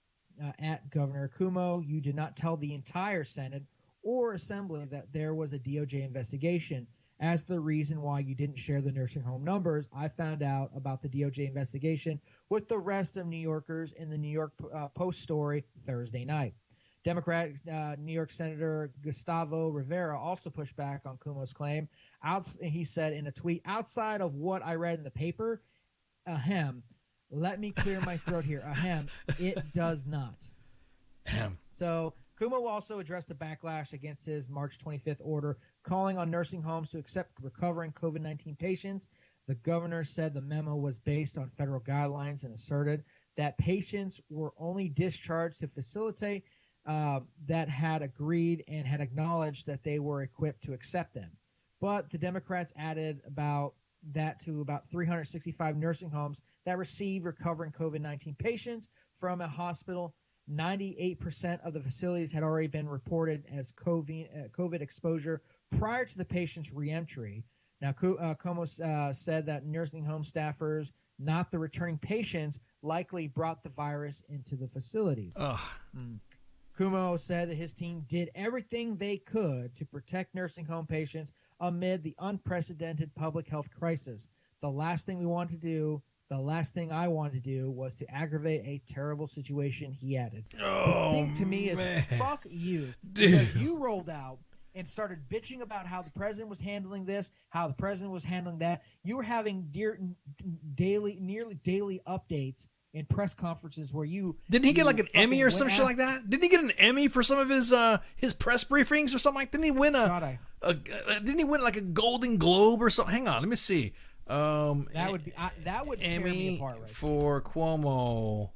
at Governor Cuomo, you did not tell the entire Senate or Assembly that there was a DOJ investigation. As the reason why you didn't share the nursing home numbers, I found out about the DOJ investigation with the rest of New Yorkers in the New York Post story Thursday night. Democrat New York Senator Gustavo Rivera also pushed back on Cuomo's claim. He said in a tweet, outside of what I read in the paper, let me clear my throat here. It does not. So Cuomo also addressed the backlash against his March 25th order calling on nursing homes to accept recovering COVID-19 patients. The governor said the memo was based on federal guidelines and asserted that patients were only discharged to facilitate that had agreed and had acknowledged that they were equipped to accept them. But the Democrats added about 365 nursing homes that receive recovering COVID-19 patients from a hospital. 98% of the facilities had already been reported as COVID exposure prior to the patient's reentry. Now, Cuomo said that nursing home staffers, not the returning patients, likely brought the virus into the facilities. Cuomo said that his team did everything they could to protect nursing home patients amid the unprecedented public health crisis. The last thing I wanted to do was to aggravate a terrible situation, he added. The thing to me is, fuck you. Dude. Because you rolled out and started bitching about how the president was handling this, how the president was handling that. You were having nearly daily updates in press conferences where you didn't he get like an Emmy or some shit like that? Didn't he get an Emmy for some of his press briefings or something like? Didn't he win didn't he win like a Golden Globe or something? Hang on, let me see. That would tear Emmy me apart right for Cuomo.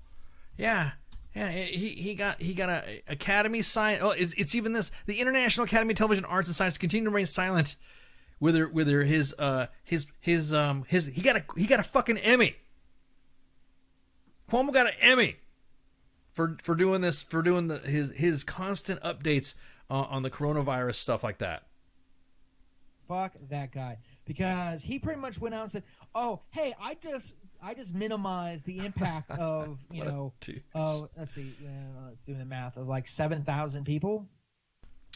Yeah, he got a Academy sign. Oh, it's even this. The International Academy of Television Arts and Sciences continue to remain silent. Whether his he got a fucking Emmy. Cuomo got an Emmy for doing this, for doing his constant updates on the coronavirus stuff like that. Fuck that guy, because he pretty much went out and said, "Oh, hey, I just minimized the impact of let's see, let's do the math of like 7,000 people,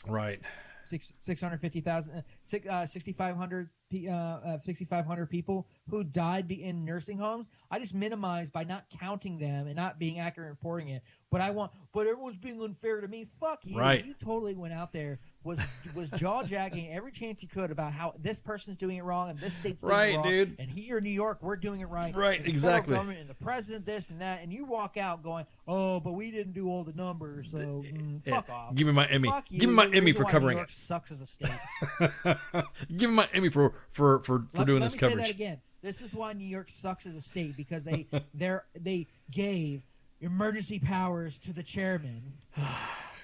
right? 650,000, 6,500 people who died in nursing homes. I just minimized by not counting them and not being accurate in reporting it. But everyone's being unfair to me. Fuck you. Right. You totally went out there, was jaw-jacking every chance you could about how this person's doing it wrong and this state's doing it wrong. Dude. And here in New York, we're doing it right. Right, and the exactly. federal government and the president, this and that. And you walk out going, oh, but we didn't do all the numbers, so fuck off. Give me my Emmy. Fuck you. Give me my Emmy for New covering York it. Sucks as a state. Give me my Emmy for doing this coverage. Let me say that again. This is why New York sucks as a state, because they gave emergency powers to the chairman.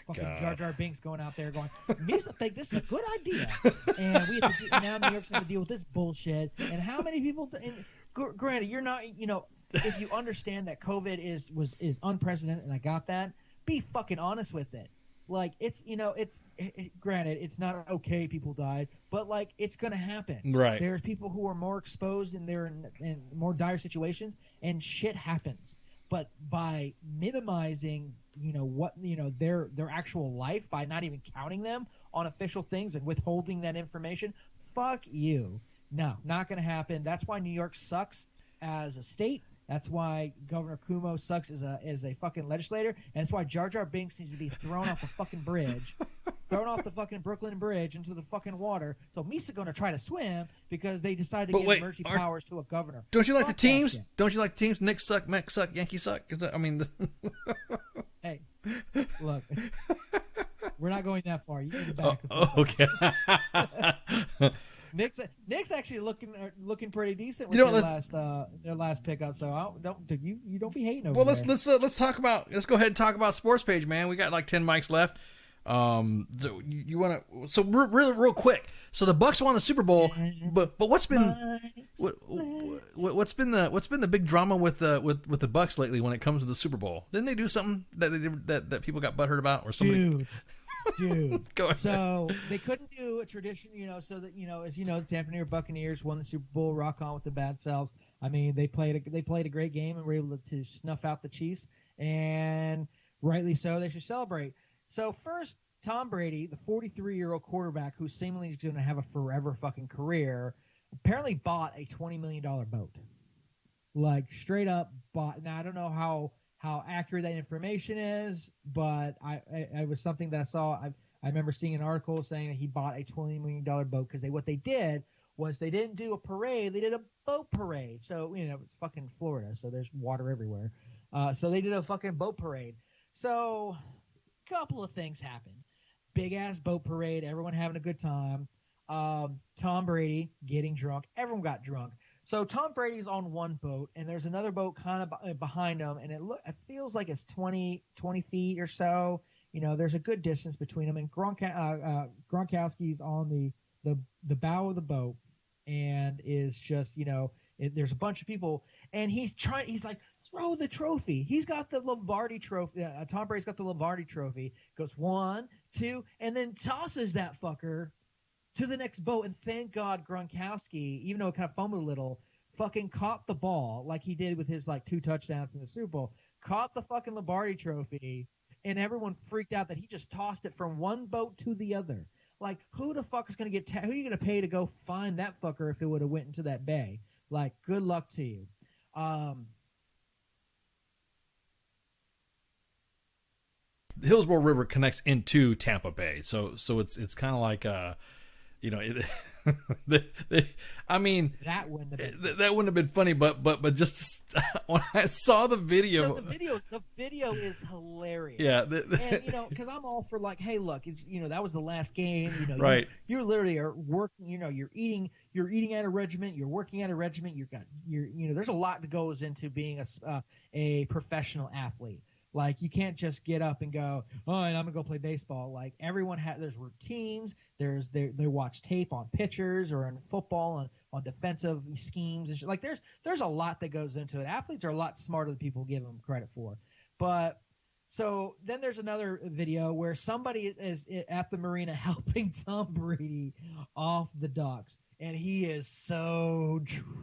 Fucking Jar Jar Binks going out there going, Misa think this is a good idea, and we have to now New York's going to deal with this bullshit. And how many people? Granted, you're not. If you understand that COVID is unprecedented, and I got that, be fucking honest with it. Like it's granted it's not okay people died, but like it's gonna happen. Right. There's people who are more exposed and they're in more dire situations, and shit happens. But by minimizing their actual life by not even counting them on official things and withholding that information, fuck you. No, not gonna happen. That's why New York sucks as a state. That's why Governor Cuomo sucks as a fucking legislator, and that's why Jar Jar Binks needs to be thrown off the fucking bridge, thrown off the fucking Brooklyn Bridge into the fucking water. So Misa gonna try to swim because they decided to give emergency powers to a governor. Don't you like the teams? Don't you like the teams? Knicks suck, Mets suck, Yankees suck. Hey, look, we're not going that far. You need to back the fuck up. Okay. Knicks actually looking pretty decent with their last pickup. So you don't be hating over Well, there. let's go ahead and talk about Sports Page, man. We got like 10 mics left. You want to? So really, real quick. So the Bucks won the Super Bowl, but what's been the big drama with the Bucks lately when it comes to the Super Bowl? Didn't they do something that they did that people got butthurt about, or somebody? Dude. Go ahead. So they couldn't do a tradition, so that as the Tampa Bay Buccaneers won the Super Bowl, rock on with the bad selves. I mean, they played a great game and were able to snuff out the Chiefs, and rightly so. They should celebrate. So first, Tom Brady, the 43-year-old quarterback who seemingly is going to have a forever fucking career, apparently bought a $20 million boat. Like straight up bought. Now I don't know how accurate that information is, but I was something that I saw. I remember seeing an article saying that he bought a $20 million boat because what they did was they didn't do a parade, they did a boat parade. So it's fucking Florida, so there's water everywhere. So they did a fucking boat parade. So a couple of things happened. Big ass boat parade, everyone having a good time. Tom Brady getting drunk, everyone got drunk. So Tom Brady's on one boat, and there's another boat kind of behind him, and it feels like it's 20 feet or so. You know, there's a good distance between them, and Gronkowski's on the bow of the boat, and is just, you know, there's a bunch of people, and he's like, throw the trophy. He's got the Lombardi trophy. Tom Brady's got the Lombardi trophy. Goes 1, 2, and then tosses that fucker to the next boat. And thank God Gronkowski, even though it kind of fumbled a little, fucking caught the ball like he did with his like 2 touchdowns in the Super Bowl. Caught the fucking Lombardi trophy, and everyone freaked out that he just tossed it from one boat to the other. Like, who the fuck is going to get who are you going to pay to go find that fucker if it would have went into that bay? Like, good luck to you. The Hillsborough River connects into Tampa Bay, so it's kind of like you know, I mean, that wouldn't have been funny, but just when I saw the video, so the video is hilarious. Yeah, and you know, because I'm all for like, hey, look, it's, you know, that was the last game. You know, right? You literally are working. You know, you're eating at a regiment. You're working at a regiment. You know, there's a lot that goes into being a professional athlete. Like, you can't just get up and go, oh, and I'm gonna go play baseball. Like, everyone there's routines. They watch tape on pitchers or in football on defensive schemes and shit. Like, there's a lot that goes into it. Athletes are a lot smarter than people give them credit for. But so then there's another video where somebody is at the marina helping Tom Brady off the docks. And he is so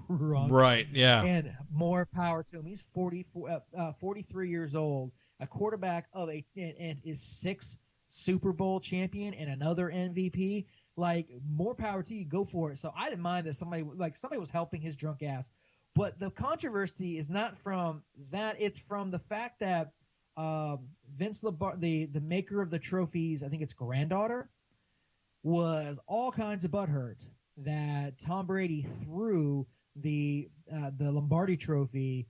drunk. Right, yeah. And more power to him. He's 43 years old, a quarterback of and is 6 Super Bowl champion and another MVP. Like, more power to you. Go for it. So I didn't mind that somebody was helping his drunk ass. But the controversy is not from that. It's from the fact that Vince Lombardi, the maker of the trophies, I think it's granddaughter, was all kinds of butthurt that Tom Brady threw the Lombardi trophy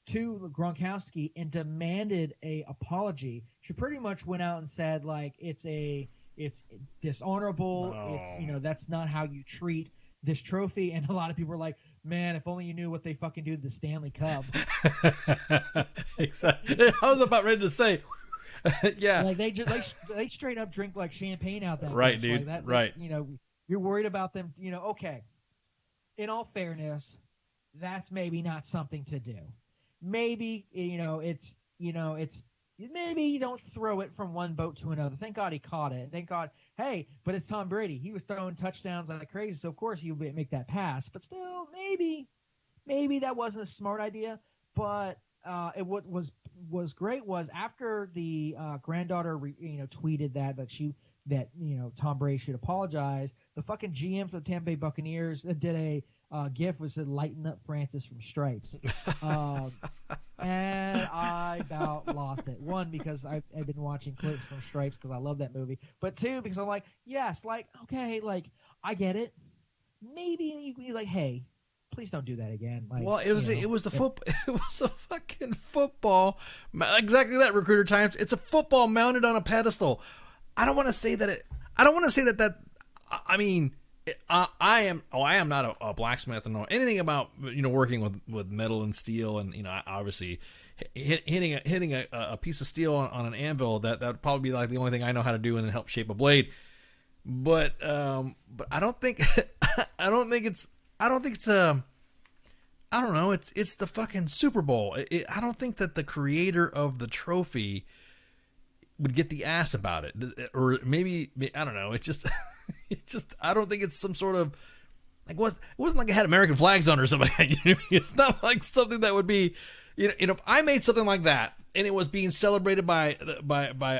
to Gronkowski and demanded a apology. She pretty much went out and said, like, it's dishonorable. Oh. It's, you know, that's not how you treat this trophy. And a lot of people were like, man, if only you knew what they fucking do to the Stanley Cup. Exactly. I was about ready to say, yeah. Like, they straight up drink like champagne out that right, bitch. dude. Like that, right. You know, you're worried about them, you know, okay. In all fairness, that's maybe not something to do. Maybe, maybe you don't throw it from one boat to another. Thank God he caught it. Thank God. Hey, but it's Tom Brady. He was throwing touchdowns like crazy, so of course he would make that pass. But still, maybe that wasn't a smart idea. But what was great was after the granddaughter, tweeted that Tom Brady should apologize. The fucking GM for the Tampa Bay Buccaneers did a GIF was said, "Lighten up, Francis" from Stripes, and I about lost it. 1, because I've been watching clips from Stripes because I love that movie, but 2, because I'm like, yes, like, okay, like, I get it. Maybe you be like, hey, please don't do that again. Like, well, it was a fucking football. Exactly that, Recruiter Times. It's a football mounted on a pedestal. I don't want to say that. I mean, I am not a blacksmith and know anything about working with metal and steel, and obviously hitting a piece of steel on an anvil, that would probably be like the only thing I know how to do and help shape a blade. But I don't think it's the fucking Super Bowl. I don't think that the creator of the trophy would get the ass about it, or maybe, I don't know. It's just I don't think it's some sort of like, it wasn't like it had American flags on or something. It's not like something that would be, if I made something like that and it was being celebrated by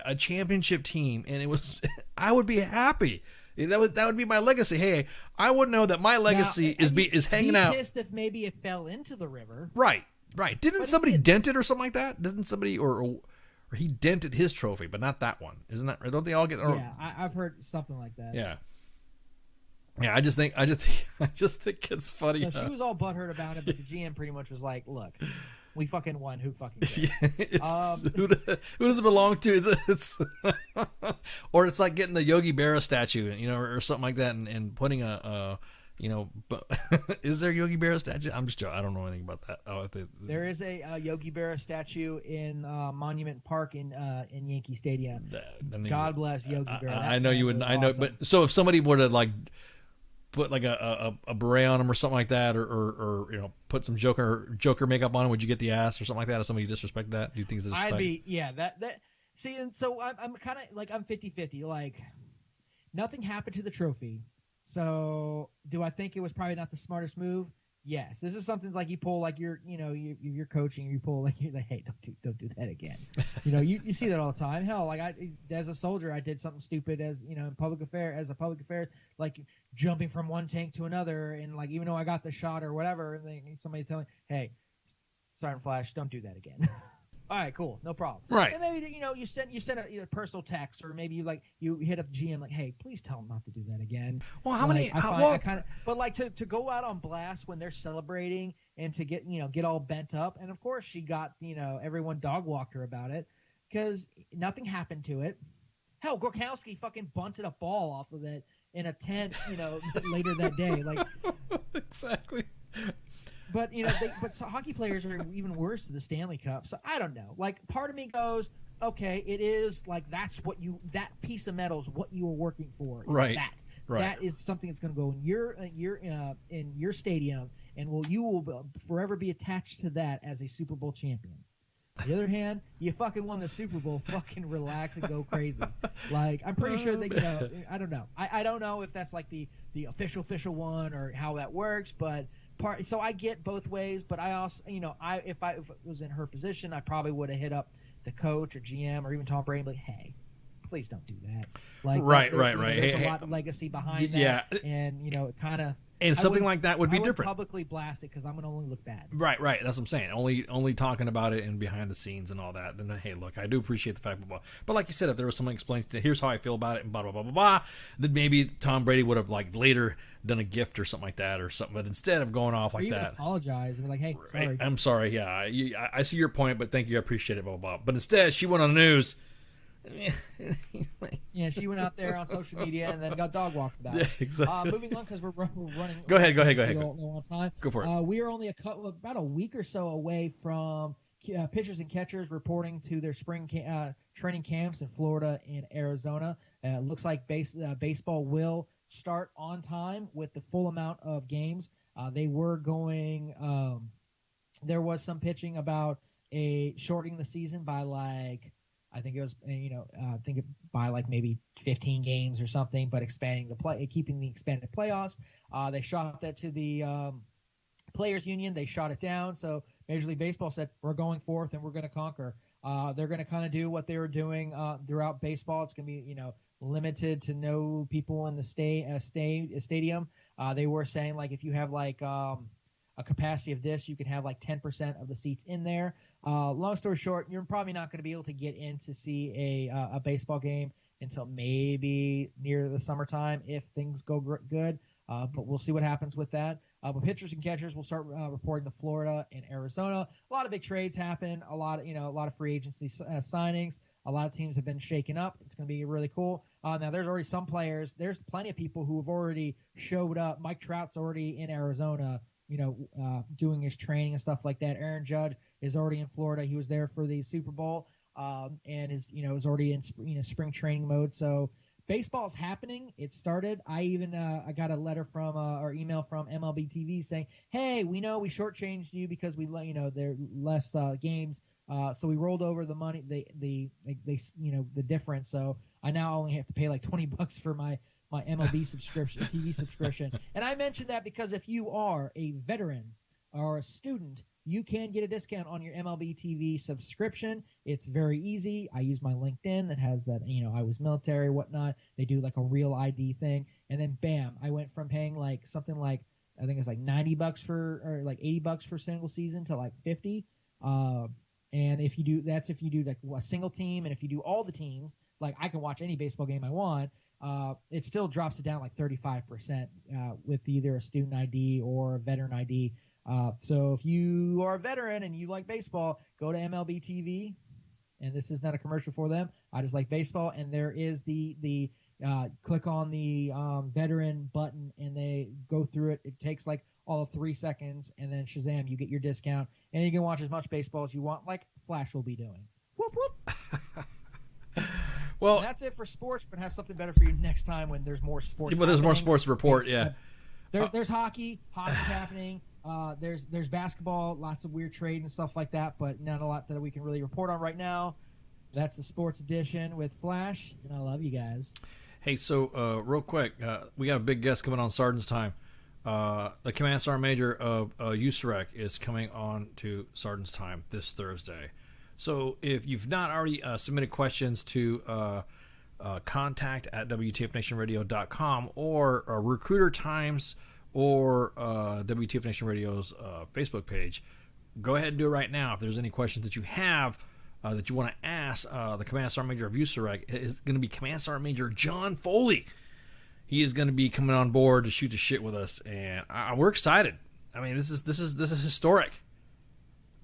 a championship team, and it was, I would be happy. That would be my legacy. Hey, I would know that my legacy is hanging out. Pissed if maybe it fell into the river. Right. Didn't somebody dent it or something like that? Doesn't somebody or he dented his trophy, but not that one? Isn't that? Don't they all get? Yeah, I've heard something like that. Yeah. I just think it's funny. So she was all butthurt about it, but the GM pretty much was like, "Look, we fucking won. Who fucking cares?" Who does it belong to? It's or it's like getting the Yogi Berra statue, or something like that, and putting a but is there a Yogi Berra statue? I'm just joking. I don't know anything about that. There is a Yogi Berra statue in Monument Park in Yankee Stadium. God bless Yogi Berra. I know you would. I know, awesome. but so if somebody were to like put like a beret on him or something like that, or put some Joker makeup on him, would you get the ass or something like that? If somebody disrespect that, do you think it's disrespect? I'd be that. See, and so I'm kind of like I'm 50-50. Like nothing happened to the trophy. So, do I think it was probably not the smartest move? Yes. This is something like you pull, like you're coaching, you pull, like you're like, hey, don't do that again. You see that all the time. Hell, like as a soldier, I did something stupid as in public affair, like jumping from one tank to another, and like even though I got the shot or whatever, and then somebody tell me, hey, Sergeant Flash, don't do that again. All right, cool, no problem. Right. And maybe you send a personal text, or maybe you hit up the GM like, hey, please tell him not to do that again. Well, how many? But like to go out on blast when they're celebrating and to get all bent up, and of course she got everyone dog walked her about it because nothing happened to it. Hell, Gronkowski fucking bunted a ball off of it in a tent, later that day, like exactly. But hockey players are even worse to the Stanley Cup. So I don't know. Like part of me goes, okay, it is like that piece of metal is what you were working for. Right. That is something that's going to go in your stadium, and you will forever be attached to that as a Super Bowl champion. On the other hand, you fucking won the Super Bowl. Fucking relax and go crazy. Like I'm pretty sure that I don't know. I don't know if that's like the official one or how that works, but. So I get both ways, but I also, if I was in her position, I probably would have hit up the coach or GM or even Tom Brady, and be like, hey, please don't do that. Like, right. There's a lot of legacy behind that, yeah, and it kind of. And something like that would be different. Publicly blast it because I'm gonna only look bad. Right. That's what I'm saying. Only talking about it and behind the scenes and all that. Then hey, look, I do appreciate the fact, but like you said, if there was someone explaining, here's how I feel about it, and blah blah blah blah blah, then maybe Tom Brady would have like later done a gift or something like that or something. But instead of going off like that, apologize and be like, hey, sorry. I'm sorry. Yeah, I see your point, but thank you, I appreciate it. Blah blah blah. But instead, she went on the news. Yeah, she went out there on social media and then got dog walked about it. Yeah, exactly. Moving on because we're running. Go ahead. On time. Go for it. We are only about a week or so away from pitchers and catchers reporting to their spring training camps in Florida and Arizona. Looks like baseball will start on time with the full amount of games. They were going. There was some pitching about shortening the season by like. I think it was, by like maybe 15 games or something, but keeping the expanded playoffs. They shot that to the Players Union. They shot it down. So Major League Baseball said, we're going forth and we're going to conquer. They're going to kind of do what they were doing throughout baseball. It's going to be, limited to no people in the stadium. They were saying like if you have like a capacity of this, you can have like 10% of the seats in there. Long story short, you're probably not going to be able to get in to see a baseball game until maybe near the summertime if things go good. But we'll see what happens with that. But pitchers and catchers will start reporting to Florida and Arizona. A lot of big trades happen. A lot of free agency signings. A lot of teams have been shaken up. It's going to be really cool. Now there's already some players. There's plenty of people who have already showed up. Mike Trout's already in Arizona. Doing his training and stuff like that. Aaron Judge is already in Florida. He was there for the Super Bowl, and is already in spring training mode. So baseball's happening. It started. I got a letter from or email from MLB TV saying, "Hey, we know we shortchanged you because there are less games, so we rolled over the money, the difference. So I now only have to pay like $20 for my MLB subscription, TV subscription." And I mentioned that because if you are a veteran or a student, you can get a discount on your MLB TV subscription. It's very easy. I use my LinkedIn that has that, I was military, whatnot. They do like a real ID thing. And then bam, I went from paying like something like, I think it's like $90 or like $80 for single season to like $50. And if you do like a single team, and if you do all the teams, like I can watch any baseball game I want. It still drops it down like 35% with either a student ID or a veteran ID. So if you are a veteran and you like baseball, go to MLB TV. And this is not a commercial for them. I just like baseball. And there is the Click on the veteran button, and they go through it. It takes like all of 3 seconds, and then Shazam, you get your discount, and you can watch as much baseball as you want, like Flash will be doing. Whoop whoop. Well, and that's it for sports, but have something better for you next time when there's more sports. But there's more happening. sports to report. Yeah. There's hockey. Hockey's happening. There's basketball. Lots of weird trade and stuff like that, but not a lot that we can really report on right now. That's the sports edition with Flash, and I love you guys. Hey, so real quick, we got a big guest coming on Sergeant's Time. The Command Sergeant Major of USAREC is coming on to Sergeant's Time this Thursday. So if you've not already submitted questions to contact at WTFNationRadio.com or Recruiter Times or WTF Nation Radio's Facebook page, go ahead and do it right now. If there's any questions that you have that you want to ask, the Command Sergeant Major of USAREC is going to be Command Sergeant Major John Foley. He is going to be coming on board to shoot the shit with us, and we're excited. I mean, this is historic.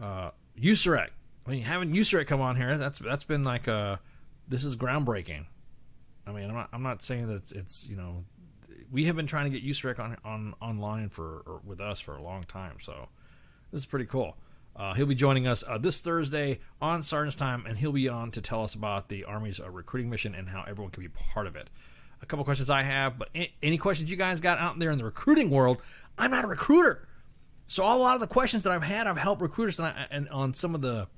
USAREC. I mean, having USAREC come on here, that's been like this is groundbreaking. I mean, I'm not saying that it's we have been trying to get USAREC on online with us for a long time, so this is pretty cool. He'll be joining us this Thursday on Sergeant's Time, and he'll be on to tell us about the Army's recruiting mission and how everyone can be part of it. A couple questions I have, but any questions you guys got out there in the recruiting world? I'm not a recruiter, so a lot of the questions that I've helped recruiters, and on some of the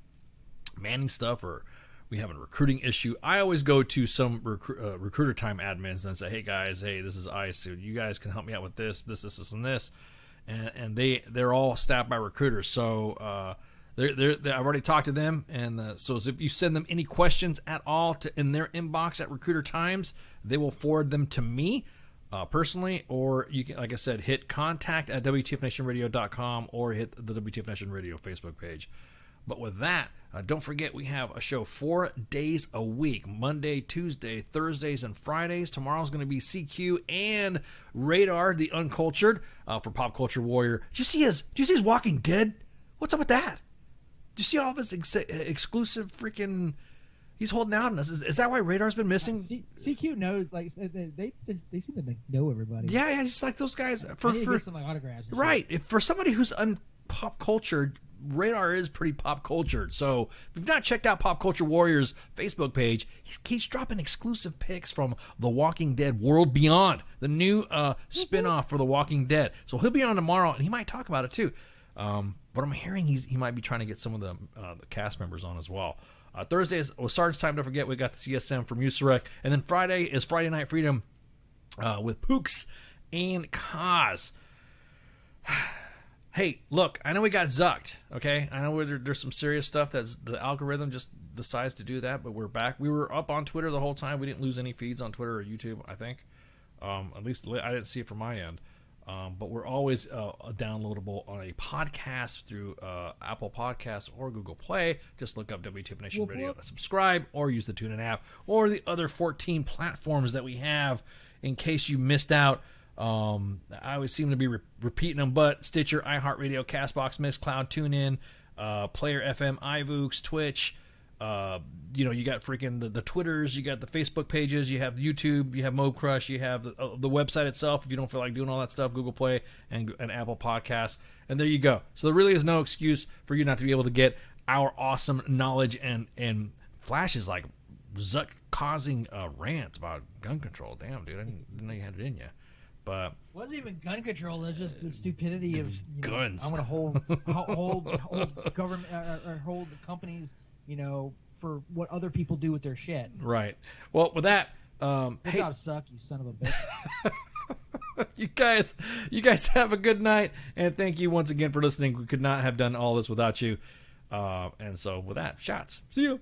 manning stuff, or we have a recruiting issue, I always go to some recruiter time admins and say, hey guys, this is ICE, you guys can help me out with this, and this, and they're all staffed by recruiters, so I've already talked to them, and so if you send them any questions at all in their inbox at Recruiter Times, they will forward them to me personally, or you can, like I said, hit contact at WTFNationRadio.com or hit the WTF Nation Radio Facebook page. But with that, don't forget we have a show 4 days a week, Monday, Tuesday, Thursdays, and Fridays. Tomorrow's going to be CQ and Radar, the Uncultured, for Pop Culture Warrior. Did you see his Walking Dead? What's up with that? Do you see all this exclusive freaking? He's holding out on us. Is that why Radar's been missing? CQ knows, like they seem to know everybody. Yeah, it's like those guys for get some like autographs. Right, for somebody who's pop cultured, Radar is pretty pop cultured. So if you've not checked out Pop Culture Warrior's Facebook page, he keeps dropping exclusive pics from The Walking Dead World Beyond, the new spin-off for The Walking Dead. So he'll be on tomorrow, and he might talk about it too. But I'm hearing he might be trying to get some of the cast members on as well. Thursday is Sergeant's Time. Don't forget, we got the CSM from USAREC. And then Friday is Friday Night Freedom with Pooks and Kaz. Hey, look, I know we got zucked, okay? I know there's some serious stuff that's the algorithm just decides to do that, but we're back. We were up on Twitter the whole time. We didn't lose any feeds on Twitter or YouTube, I think. At least I didn't see it from my end. But we're always downloadable on a podcast through Apple Podcasts or Google Play. Just look up WTF Nation Radio and subscribe, or use the TuneIn app, or the other 14 platforms that we have in case you missed out. I always seem to be repeating them, but Stitcher, iHeartRadio, CastBox, Mixcloud, TuneIn, Player FM, iVoox, Twitch. You got freaking the Twitters, you got the Facebook pages, you have YouTube, you have Mobe Crush, you have the website itself if you don't feel like doing all that stuff, Google Play and Apple Podcasts, and there you go. So there really is no excuse for you not to be able to get our awesome knowledge, and Flash is like Zuck causing rants about gun control. Damn, dude, I didn't know you had it in you. But it wasn't even gun control. It's just the stupidity of guns. I want to hold government or hold the companies, for what other people do with their shit. Right. Well, with that, good job, Suck, you son of a bitch. you guys have a good night, and thank you once again for listening. We could not have done all this without you. And so with that, shots. See you.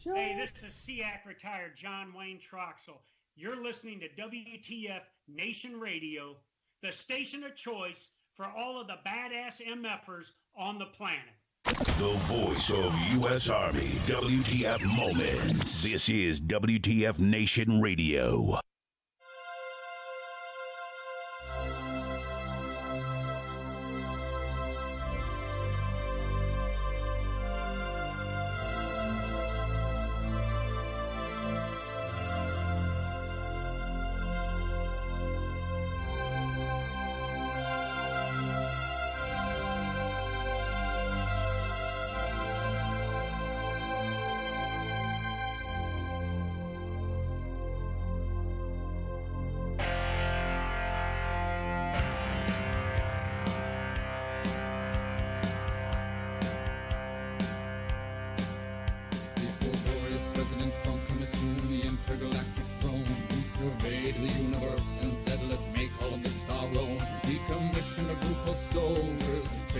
Hey, this is SEAC retired John Wayne Troxel. You're listening to WTF Nation Radio, the station of choice for all of the badass MFers on the planet. The voice of U.S. Army, WTF Moments. This is WTF Nation Radio.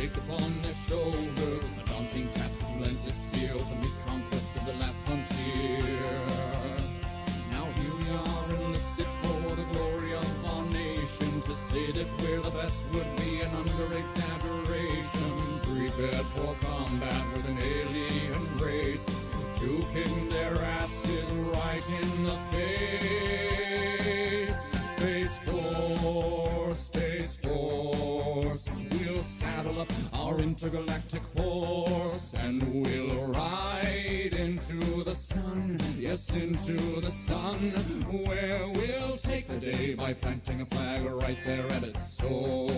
take upon their shoulders. It's a daunting task of relentless skill to make conquest of the last frontier. Now here we are enlisted for the glory of our nation. To say that we're the best would be an under-exaggeration. Prepared for combat with an alien race to kick their asses right in the face. Space Force, Space Force, we'll saddle up our intergalactic horse and we'll ride into the sun, yes, into the sun, where we'll take the day by planting a flag right there at its source.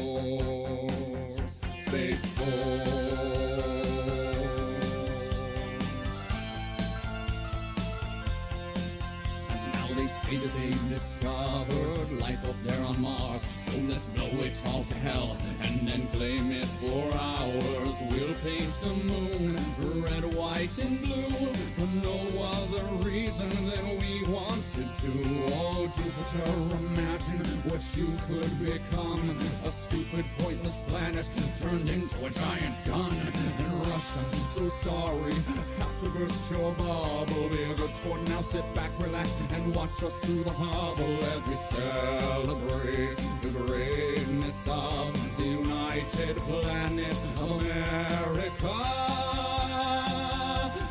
Space Force. They say that they've discovered life up there on Mars. So let's blow it all to hell and then claim it for ours. We'll paint the moon red, white, and blue for no other reason than we wanted to. Oh, Jupiter, imagine what you could become. A stupid, pointless planet turned into a giant gun. And Russia, so sorry, have to burst your bubble. Be a good sport now, sit back, relax, and watch us through the hubble as we celebrate the greatness of the United Planets of America.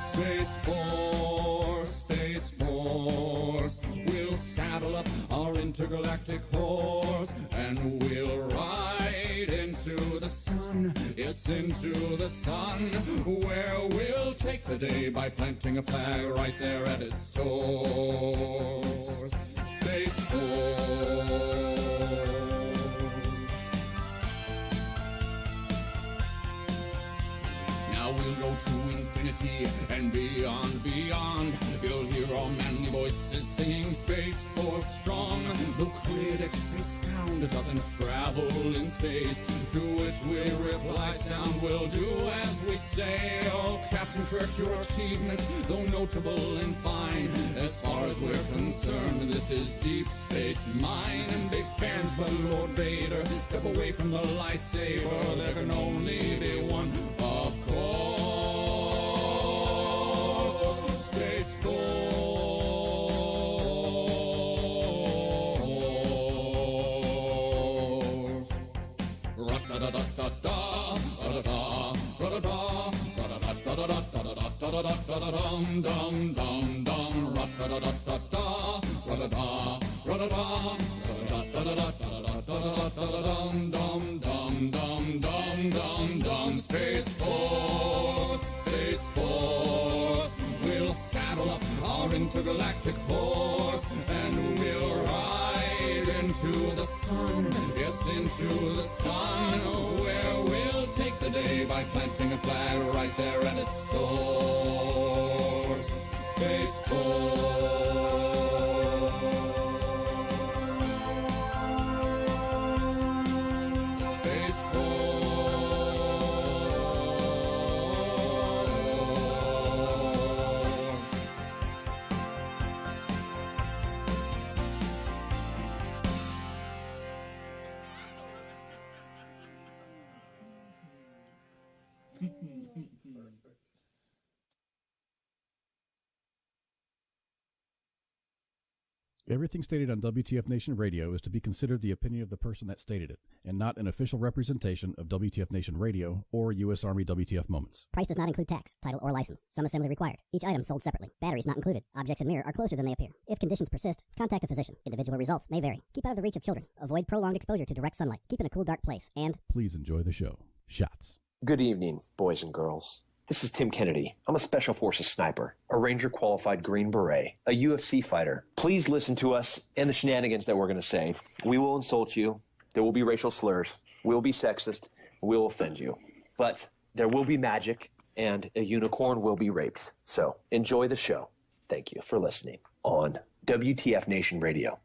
Space Force, Space Force, we'll saddle up our intergalactic horse and we'll ride into the sun, yes, into the sun, where we'll take the day by planting a flag right there at its source. Space Force. Now we'll go to infinity and beyond, beyond. You'll hear our manly voices singing Space Force strong. The critics say sound doesn't travel in space, to which we reply sound will do as we say. Oh, Captain Kirk, your achievements, though notable and fine, as far as we're concerned, this is Deep Space Mine. And big fans, but Lord Vader, step away from the lightsaber. There can only be one, of course. Space Force. Ra-da-da-da-da-da, ra-da-da, ra-da-da, ra-da-da-da-da-da-da-da-dum-dum-dum-dum, ra-da-da-da-da-da, ra-da-da, ra-da-da, ra-da-da-da-da-da-da-dum-dum-dum-dum-dum-dum. Space Force, Space Force, we'll saddle up our intergalactic horse and we'll ride into the sun, yes, into the sun, where we'll take the day by planting a flag right there at its source. Space Force. Space Everything stated on WTF Nation Radio is to be considered the opinion of the person that stated it, and not an official representation of WTF Nation Radio or U.S. Army WTF Moments. Price does not include tax, title, or license. Some assembly required. Each item sold separately. Batteries not included. Objects in mirror are closer than they appear. If conditions persist, contact a physician. Individual results may vary. Keep out of the reach of children. Avoid prolonged exposure to direct sunlight. Keep in a cool, dark place. And please enjoy the show. Shots. Good evening, boys and girls. This is Tim Kennedy. I'm a Special Forces sniper, a Ranger-qualified Green Beret, a UFC fighter. Please listen to us and the shenanigans that we're going to say. We will insult you. There will be racial slurs. We will be sexist. We will offend you. But there will be magic, and a unicorn will be raped. So enjoy the show. Thank you for listening on WTF Nation Radio.